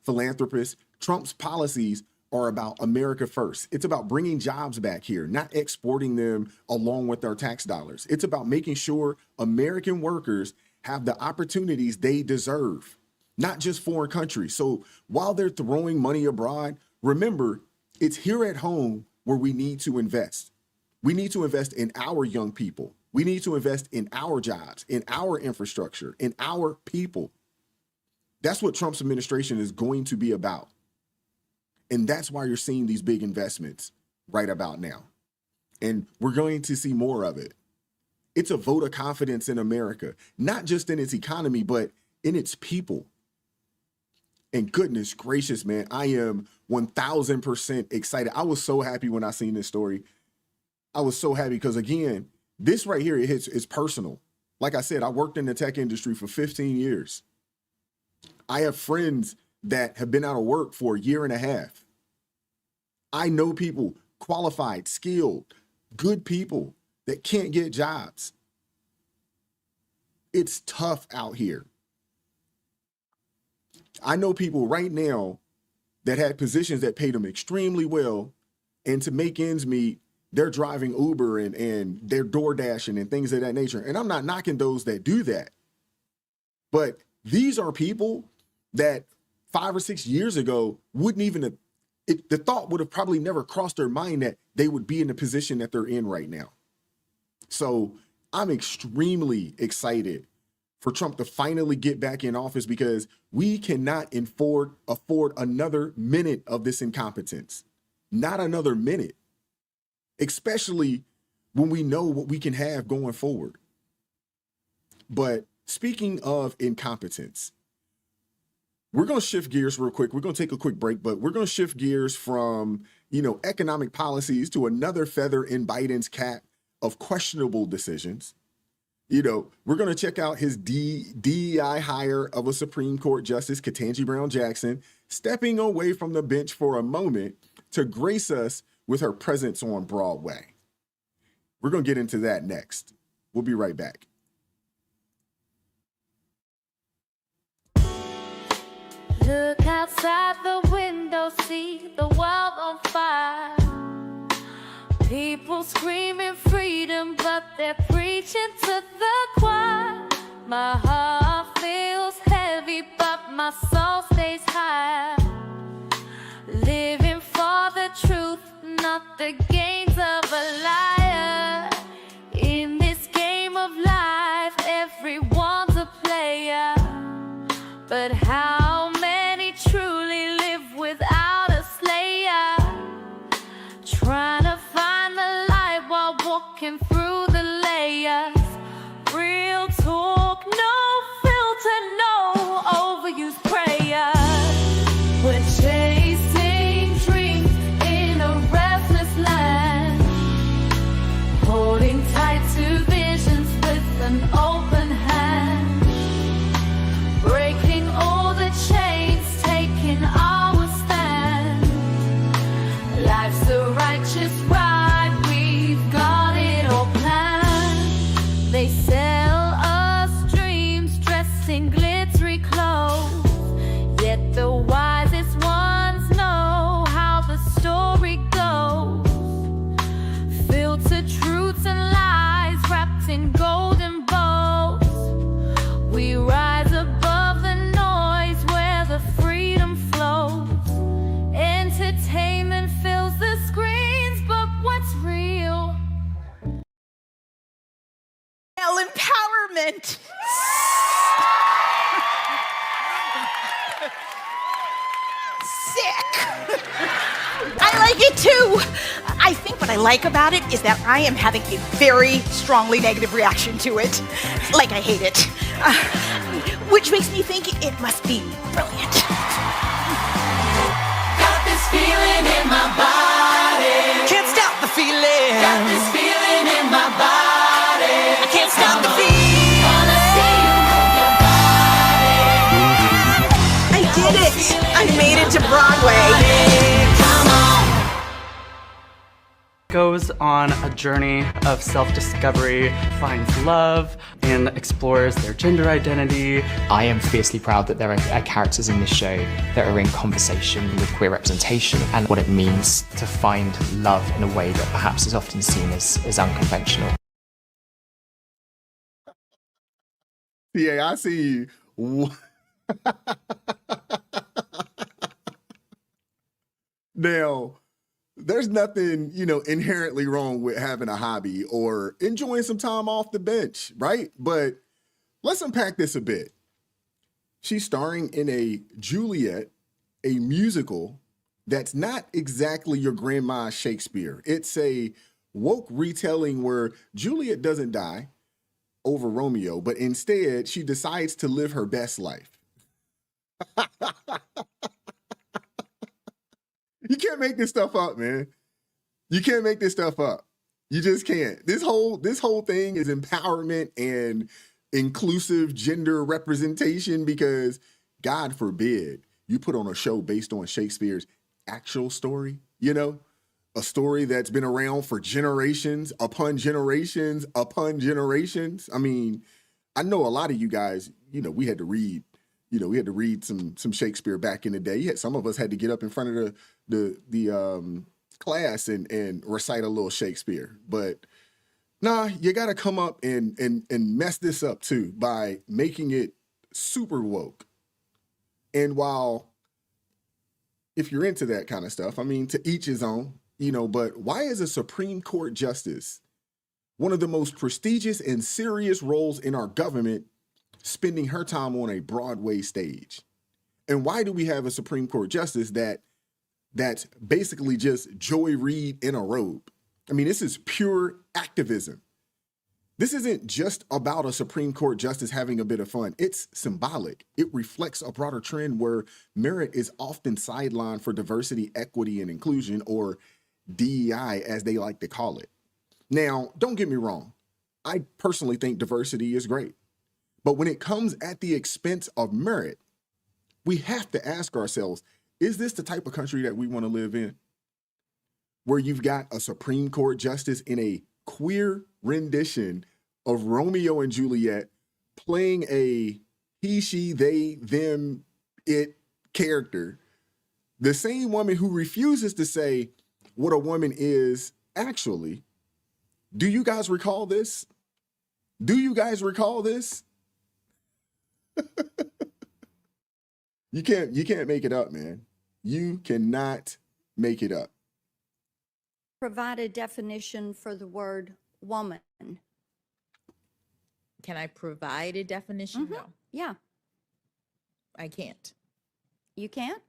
philanthropists, Trump's policies are about America first. It's about bringing jobs back here, not exporting them along with our tax dollars. It's about making sure American workers have the opportunities they deserve, not just foreign countries. So while they're throwing money abroad, remember, it's here at home where we need to invest. We need to invest in our young people. We need to invest in our jobs, in our infrastructure, in our people. That's what Trump's administration is going to be about. And that's why you're seeing these big investments right about now. And we're going to see more of it. It's a vote of confidence in America, not just in its economy, but in its people. And goodness gracious, man, I am 1000% excited. I was so happy when I seen this story. I was so happy because, again, this right here, it's personal. Like I said, I worked in the tech industry for 15 years. I have friends that have been out of work for a year and a half. I know people, qualified, skilled, good people that can't get jobs. It's tough out here. I know people right now that had positions that paid them extremely well, and to make ends meet, they're driving Uber and they're door dashing and things of that nature. And I'm not knocking those that do that. But these are people that 5 or 6 years ago wouldn't even, the thought would have probably never crossed their mind that they would be in the position that they're in right now. So I'm extremely excited for Trump to finally get back in office, because we cannot afford another minute of this incompetence. Not another minute. Especially when we know what we can have going forward. But speaking of incompetence, We're going to shift gears real quick. We're going to take a quick break, but we're going to shift gears from, economic policies to another feather in Biden's cap of questionable decisions. We're going to check out his DEI hire of a Supreme Court Justice, Ketanji Brown Jackson, stepping away from the bench for a moment to grace us with her presence on Broadway. We're going to get into that next. We'll be right back. Look outside the window, see the world on fire. People screaming freedom, but they're preaching to the choir. My heart feels heavy, but my soul stays high. Living for the truth, not the gains of a liar. In this game of life, everyone's a player. But how many truly live without a slayer? Trying to find the light while walking through the layers. Real talk, no filter, no overused prayer. We're chasing dreams in a restless land, holding tight to visions with an open hand, breaking all the chains, taking our stand. Life's a righteous ride, we've got it all planned. They sell us dreams dressed in glittery clothes, yet the wisest ones know how the story goes. Filtered truths and lies wrapped in golden bows. We rise above the noise where the freedom flows. Entertainment fills the screens, but what's real? Empowerment. Sick. I like it too. I think what I like about it is that I am having a very strongly negative reaction to it. Like I hate it. Which makes me think it must be brilliant. Got this feeling in my body. Can't stop the feeling. Got this feeling in my body. I can't stop the feeling. I did it. I made it to Broadway. Goes on a journey of self-discovery, finds love, and explores their gender identity. I am fiercely proud that there are characters in this show that are in conversation with queer representation and what it means to find love in a way that perhaps is often seen as unconventional. Yeah, I see you. Now, there's nothing, inherently wrong with having a hobby or enjoying some time off the bench, right? But let's unpack this a bit. She's starring in a Juliet, a musical that's not exactly your grandma's Shakespeare. It's a woke retelling where Juliet doesn't die over Romeo, but instead she decides to live her best life. You can't make this stuff up, man. You can't make this stuff up. You just can't. This whole thing is empowerment and inclusive gender representation because God forbid you put on a show based on Shakespeare's actual story, a story that's been around for generations upon generations upon generations. I mean, I know a lot of you guys, we had to read some Shakespeare back in the day. Some of us had to get up in front of the class and recite a little Shakespeare. But nah, you got to come up and mess this up too by making it super woke. And while if you're into that kind of stuff, I mean, to each his own, but why is a Supreme Court justice, one of the most prestigious and serious roles in our government, spending her time on a Broadway stage? And why do we have a Supreme Court justice that's basically just Joy Reid in a robe? I mean, this is pure activism. This isn't just about a Supreme Court justice having a bit of fun. It's symbolic. It reflects a broader trend where merit is often sidelined for diversity, equity, and inclusion, or DEI, as they like to call it. Now, don't get me wrong. I personally think diversity is great. But when it comes at the expense of merit, we have to ask ourselves, is this the type of country that we want to live in? Where you've got a Supreme Court justice in a queer rendition of Romeo and Juliet playing a he, she, they, them, it character. The same woman who refuses to say what a woman is actually. Do you guys recall this? Do you guys recall this? You can't make it up, man. You cannot make it up. Provide a definition for the word woman. Can I provide a definition? Mm-hmm. No, Yeah, I can't. you can't?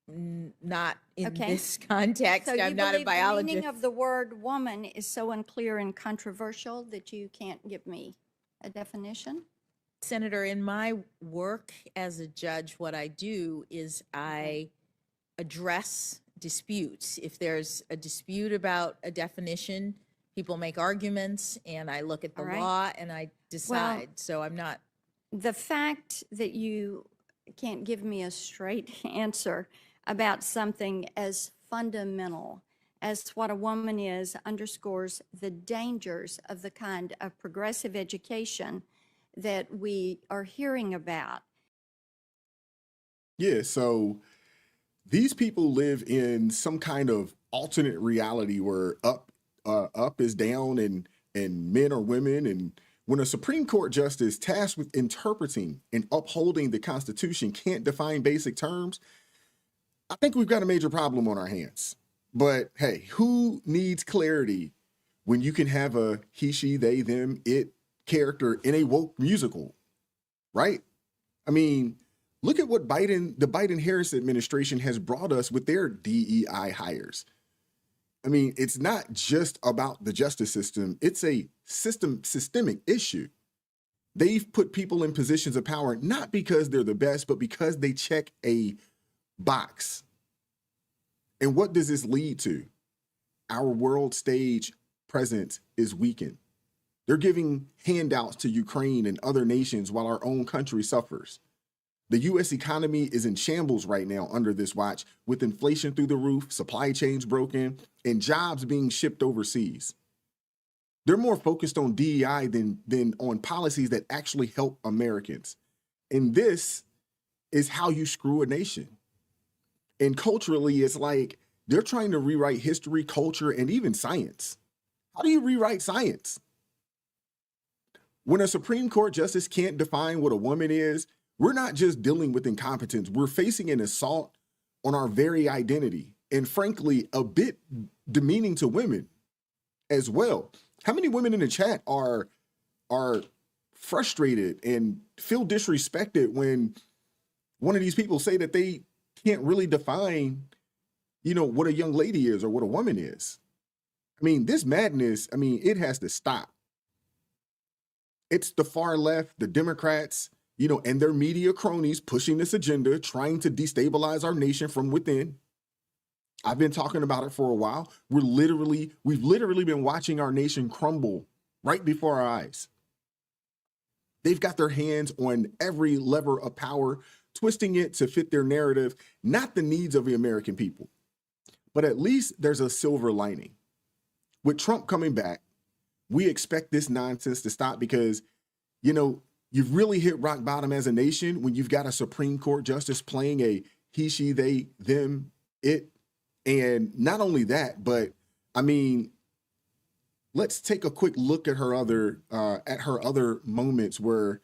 Not in Okay. this context. So you I'm not a believe the biologist. meaning of the word woman is so unclear and controversial that you can't give me a definition? Senator, in my work as a judge, what I do is I address disputes. If there's a dispute about a definition, people make arguments, and I look at the All right. law and I decide. So I'm not. The fact that you can't give me a straight answer about something as fundamental as what a woman is underscores the dangers of the kind of progressive education that we are hearing about. Yeah, so these people live in some kind of alternate reality where up is down and men are women. And when a Supreme Court justice tasked with interpreting and upholding the Constitution can't define basic terms, I think we've got a major problem on our hands. But hey, who needs clarity when you can have a he, she, they, them, it character in a woke musical, right? I mean, look at what the Biden-Harris administration has brought us with their DEI hires. I mean, it's not just about the justice system. It's a systemic issue. They've put people in positions of power, not because they're the best, but because they check a box. And what does this lead to? Our world stage presence is weakened. They're giving handouts to Ukraine and other nations while our own country suffers. The U.S. economy is in shambles right now under this watch, with inflation through the roof, supply chains broken, and jobs being shipped overseas. They're more focused on DEI than on policies that actually help Americans. And this is how you screw a nation. And culturally, it's like they're trying to rewrite history, culture, and even science. How do you rewrite science? When a Supreme Court justice can't define what a woman is, we're not just dealing with incompetence. We're facing an assault on our very identity, and frankly, a bit demeaning to women as well. How many women in the chat are frustrated and feel disrespected when one of these people say that they can't really define, what a young lady is or what a woman is? I mean, this madness, it has to stop. It's the far left, the Democrats, and their media cronies pushing this agenda, trying to destabilize our nation from within. I've been talking about it for a while. We've literally been watching our nation crumble right before our eyes. They've got their hands on every lever of power, twisting it to fit their narrative, not the needs of the American people. But at least there's a silver lining. With Trump coming back, we expect this nonsense to stop because, you've really hit rock bottom as a nation when you've got a Supreme Court justice playing a he, she, they, them, it. And not only that, but let's take a quick look at her other moments where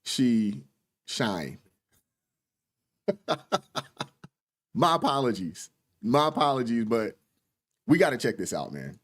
she shined. My apologies, but we got to check this out, man.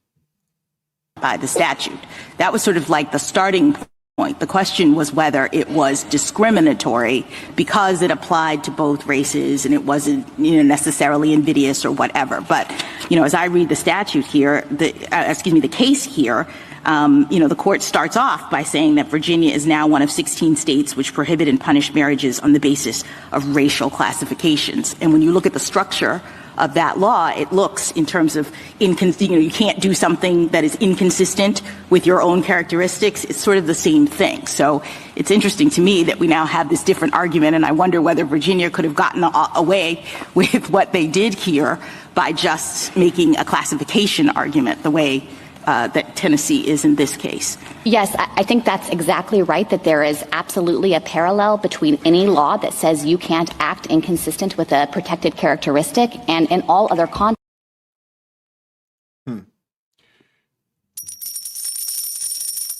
By the statute. That was sort of like the starting point. The question was whether it was discriminatory because it applied to both races and it wasn't, necessarily invidious or whatever. But, as I read the statute here, the case here, The court starts off by saying that Virginia is now one of 16 states which prohibit and punish marriages on the basis of racial classifications. And when you look at the structure of that law, it looks in terms of, you can't do something that is inconsistent with your own characteristics. It's sort of the same thing. So it's interesting to me that we now have this different argument, and I wonder whether Virginia could have gotten away with what they did here by just making a classification argument the way that Tennessee is in this case. Yes, I think that's exactly right, that there is absolutely a parallel between any law that says you can't act inconsistent with a protected characteristic and in all other contexts.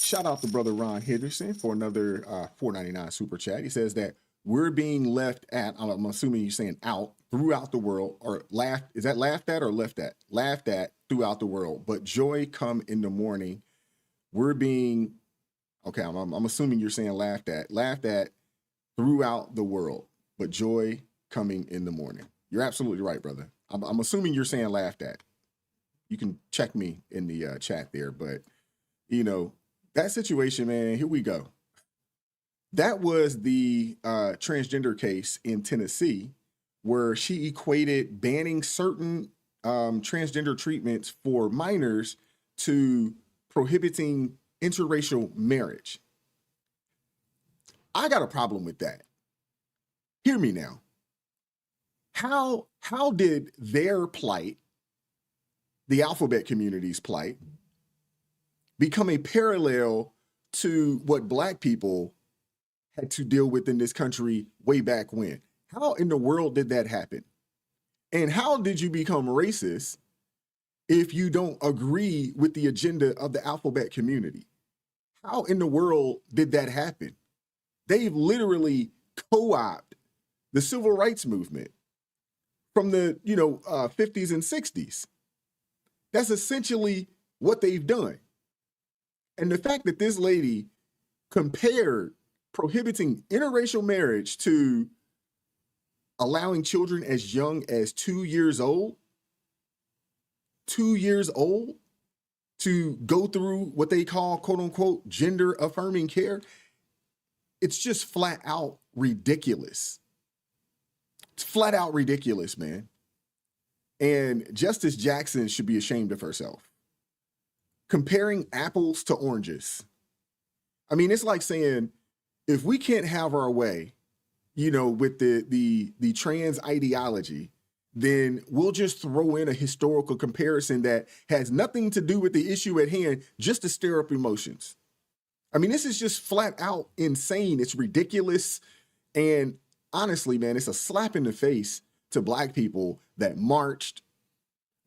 Shout out to brother Ron Henderson for another $4.99 super chat. He says that we're being left at, I'm assuming you're saying out, throughout the world, or laughed, is that laughed at or left at? Laughed at throughout the world, but joy come in the morning. We're being, okay, I'm assuming you're saying laughed at throughout the world, but joy coming in the morning. You're absolutely right, brother. I'm assuming you're saying laughed at. You can check me in the chat there, but that situation, man, here we go. That was the transgender case in Tennessee where she equated banning certain transgender treatments for minors to prohibiting interracial marriage. I got a problem with that. Hear me now. How did their plight, the alphabet community's plight, become a parallel to what Black people had to deal with in this country way back when? How in the world did that happen? And how did you become racist if you don't agree with the agenda of the alphabet community? How in the world did that happen? They've literally co-opted the civil rights movement from the 50s and 60s. That's essentially what they've done. And the fact that this lady compared prohibiting interracial marriage to allowing children as young as 2 years old to go through what they call, quote unquote, gender affirming care, it's just flat out ridiculous. It's flat out ridiculous, man. And Justice Jackson should be ashamed of herself. Comparing apples to oranges. I mean, it's like saying, if we can't have our way, with the trans ideology, then we'll just throw in a historical comparison that has nothing to do with the issue at hand, just to stir up emotions. I mean, this is just flat out insane. It's ridiculous. And honestly, man, it's a slap in the face to Black people that marched,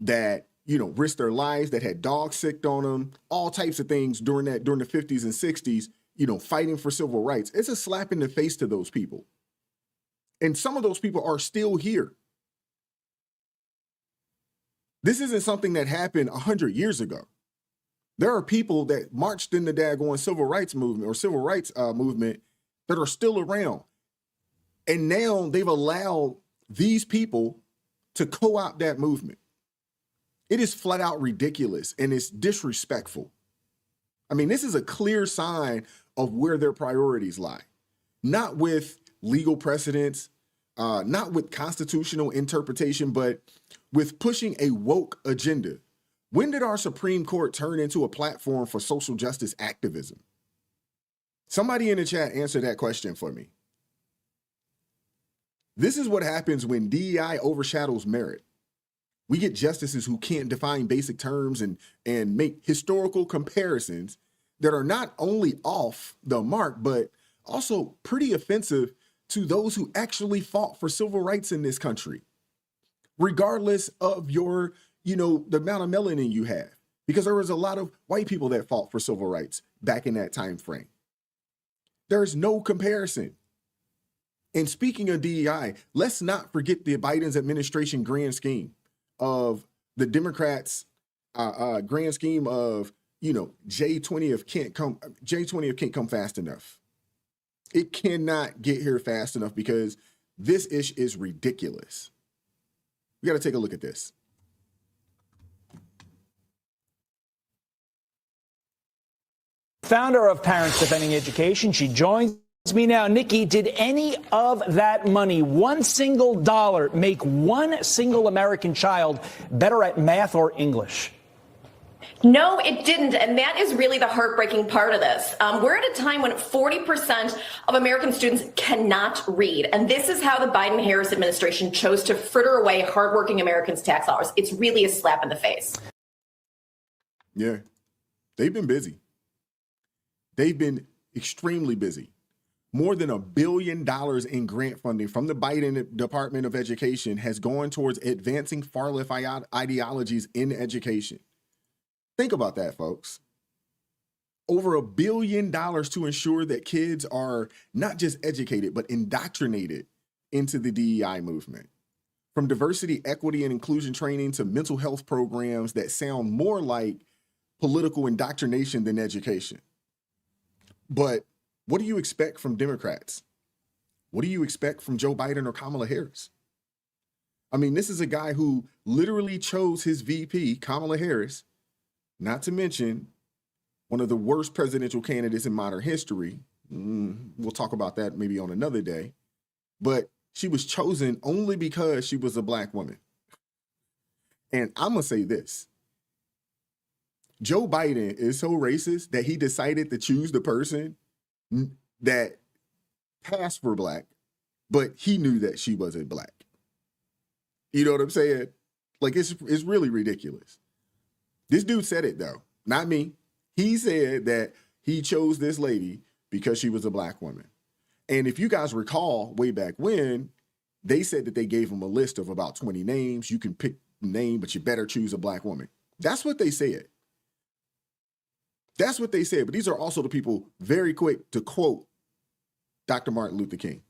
that, risked their lives, that had dogs sicked on them, all types of things during the 50s and 60s, fighting for civil rights. It's a slap in the face to those people. And some of those people are still here. This isn't something that happened 100 years ago. There are people that marched in the daggone civil rights movement movement that are still around. And now they've allowed these people to co-opt that movement. It is flat out ridiculous and it's disrespectful. I mean, this is a clear sign of where their priorities lie. Not with legal precedents, not with constitutional interpretation, but with pushing a woke agenda. When did our Supreme Court turn into a platform for social justice activism? Somebody in the chat answer that question for me. This is what happens when DEI overshadows merit. We get justices who can't define basic terms and make historical comparisons that are not only off the mark, but also pretty offensive to those who actually fought for civil rights in this country, regardless of your, the amount of melanin you have, because there was a lot of white people that fought for civil rights back in that time frame. There's no comparison. And speaking of DEI, let's not forget the Biden's administration grand scheme of the Democrats' grand scheme of, J20 can't come fast enough. It cannot get here fast enough because this ish is ridiculous. We got to take a look at this. Founder of Parents Defending Education. She joins me now. Nikki, did any of that money, $1 single dollar, make one single American child better at math or English? No, it didn't. And that is really the heartbreaking part of this. We're at a time when 40% of American students cannot read. And this is how the Biden-Harris administration chose to fritter away hardworking Americans' tax dollars. It's really a slap in the face. Yeah, they've been busy. They've been extremely busy. More than $1 billion in grant funding from the Biden Department of Education has gone towards advancing far-left ideologies in education. Think about that, folks. Over $1 billion to ensure that kids are not just educated, but indoctrinated into the DEI movement. From diversity, equity, and inclusion training to mental health programs that sound more like political indoctrination than education. But what do you expect from Democrats? What do you expect from Joe Biden or Kamala Harris? I mean, this is a guy who literally chose his VP, Kamala Harris, not to mention one of the worst presidential candidates in modern history. We'll talk about that maybe on another day. But she was chosen only because she was a black woman. And I'm going to say this. Joe Biden is so racist that he decided to choose the person that passed for black, but he knew that she wasn't black. You know what I'm saying? Like, it's really ridiculous. This dude said it, though, not me. He said that he chose this lady because she was a black woman. And if you guys recall way back when, they said that they gave him a list of about 20 names. You can pick a name, but you better choose a black woman. That's what they said. That's what they said. But these are also the people very quick to quote Dr. Martin Luther King.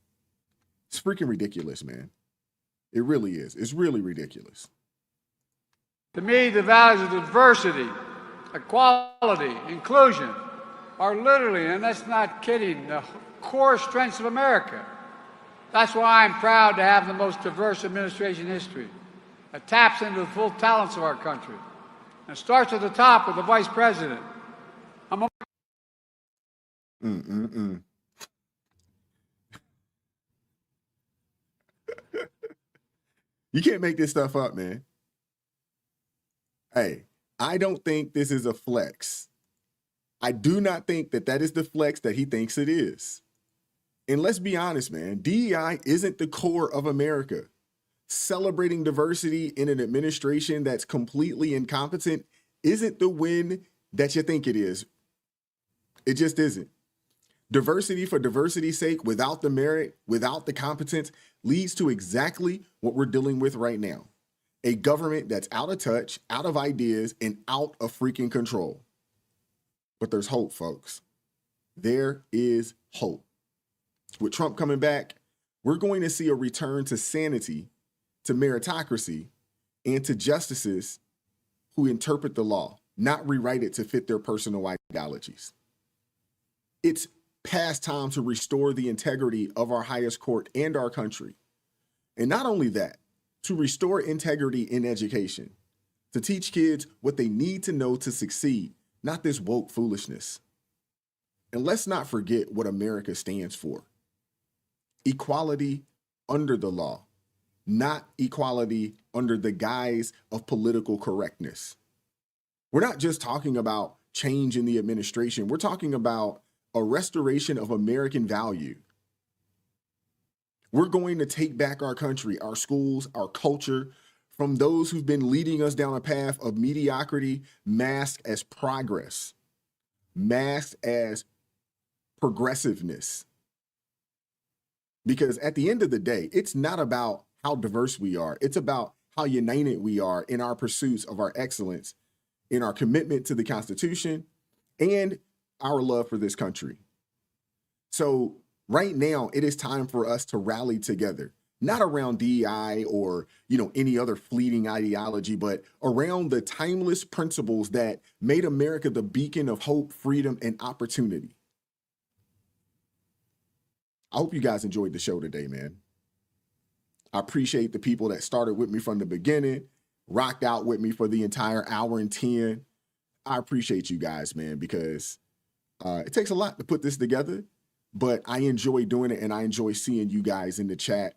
It's freaking ridiculous, man. It really is. It's really ridiculous. To me, the values of diversity, equality, inclusion are literally, and that's not kidding, the core strengths of America. That's why I'm proud to have the most diverse administration in history. It taps into the full talents of our country. And it starts at the top with the vice president. You can't make this stuff up, man. Hey, I don't think this is a flex. I do not think that that is the flex that he thinks it is. And let's be honest, man, DEI isn't the core of America. Celebrating diversity in an administration that's completely incompetent isn't the win that you think it is. It just isn't. Diversity for diversity's sake, without the merit, without the competence, leads to exactly what we're dealing with right now. A government that's out of touch, out of ideas, and out of freaking control. But there's hope, folks. There is hope. With Trump coming back, we're going to see a return to sanity, to meritocracy, and to justices who interpret the law, not rewrite it to fit their personal ideologies. It's past time to restore the integrity of our highest court and our country. And not only that, to restore integrity in education, to teach kids what they need to know to succeed, not this woke foolishness. And let's not forget what America stands for. Equality under the law, not equality under the guise of political correctness. We're not just talking about change in the administration. We're talking about a restoration of American value. We're going to take back our country, our schools, our culture from those who've been leading us down a path of mediocrity, masked as progress, masked as progressiveness. Because at the end of the day, it's not about how diverse we are. It's about how united we are in our pursuits of our excellence, in our commitment to the Constitution, and our love for this country. So right now, it is time for us to rally together, not around DEI or, any other fleeting ideology, but around the timeless principles that made America the beacon of hope, freedom, and opportunity. I hope you guys enjoyed the show today, man. I appreciate the people that started with me from the beginning, rocked out with me for the entire hour and 10. I appreciate you guys, man, because It takes a lot to put this together, but I enjoy doing it and I enjoy seeing you guys in the chat.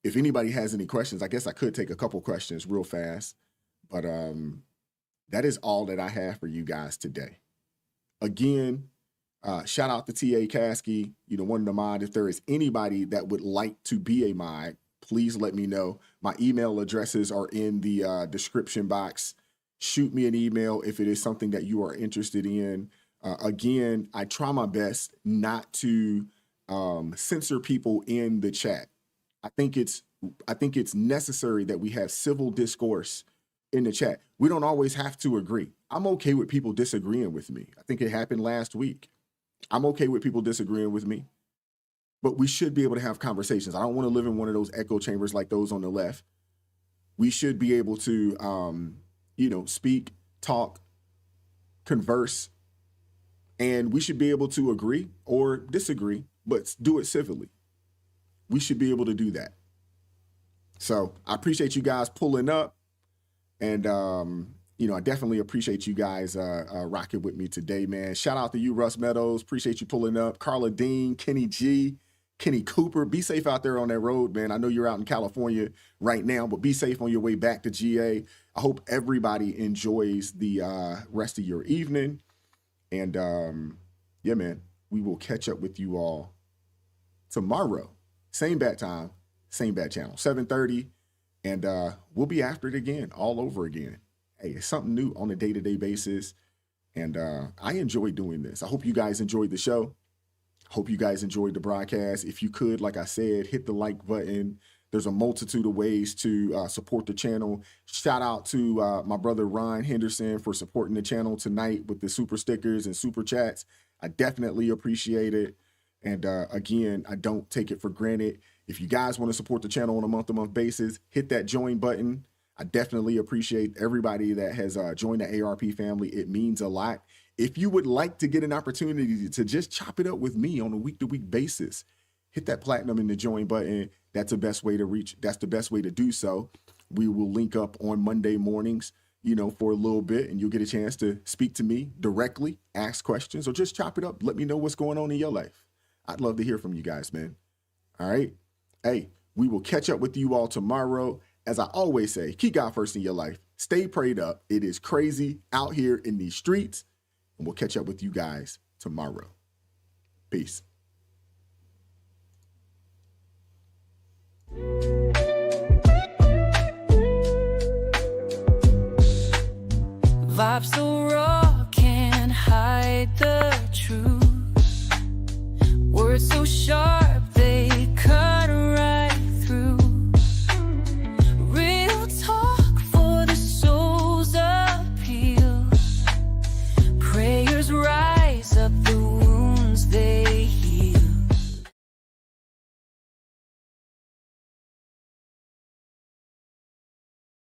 If anybody has any questions, I guess I could take a couple questions real fast, but that is all that I have for you guys today. Again, shout out to T.A. Caskey, one of the mod. If there is anybody that would like to be a mod, please let me know. My email addresses are in the description box. Shoot me an email if it is something that you are interested in. Again, I try my best not to censor people in the chat. I think it's necessary that we have civil discourse in the chat. We don't always have to agree. I'm okay with people disagreeing with me. I think it happened last week. I'm okay with people disagreeing with me, but we should be able to have conversations. I don't want to live in one of those echo chambers like those on the left. We should be able to, speak, talk, converse, and we should be able to agree or disagree, but do it civilly. We should be able to do that. So I appreciate you guys pulling up, and I definitely appreciate you guys rocking with me today, man. Shout out to you, Russ Meadows. Appreciate you pulling up. Carla Dean, Kenny G, Kenny Cooper. Be safe out there on that road, man. I know you're out in California right now, but be safe on your way back to GA. I hope everybody enjoys the rest of your evening. And yeah, man, we will catch up with you all tomorrow. Same bat time, same bat channel, 7:30. And we'll be after it again, all over again. Hey, it's something new on a day-to-day basis. And I enjoy doing this. I hope you guys enjoyed the show. Hope you guys enjoyed the broadcast. If you could, like I said, hit the like button. There's a multitude of ways to support the channel. Shout out to my brother Ron Henderson for supporting the channel tonight with the super stickers and super chats. I definitely appreciate it. And again, I don't take it for granted. If you guys want to support the channel on a month-to-month basis, hit that join button. I definitely appreciate everybody that has joined the ARP family. It means a lot. If you would like to get an opportunity to just chop it up with me on a week-to-week basis, hit that platinum in the join button. That's the best way to reach. That's the best way to do so. We will link up on Monday mornings, for a little bit, and you'll get a chance to speak to me directly, ask questions, or just chop it up. Let me know what's going on in your life. I'd love to hear from you guys, man. All right. Hey, we will catch up with you all tomorrow. As I always say, keep God first in your life. Stay prayed up. It is crazy out here in these streets. And we'll catch up with you guys tomorrow. Peace. Vibes so raw, can't hide the truth.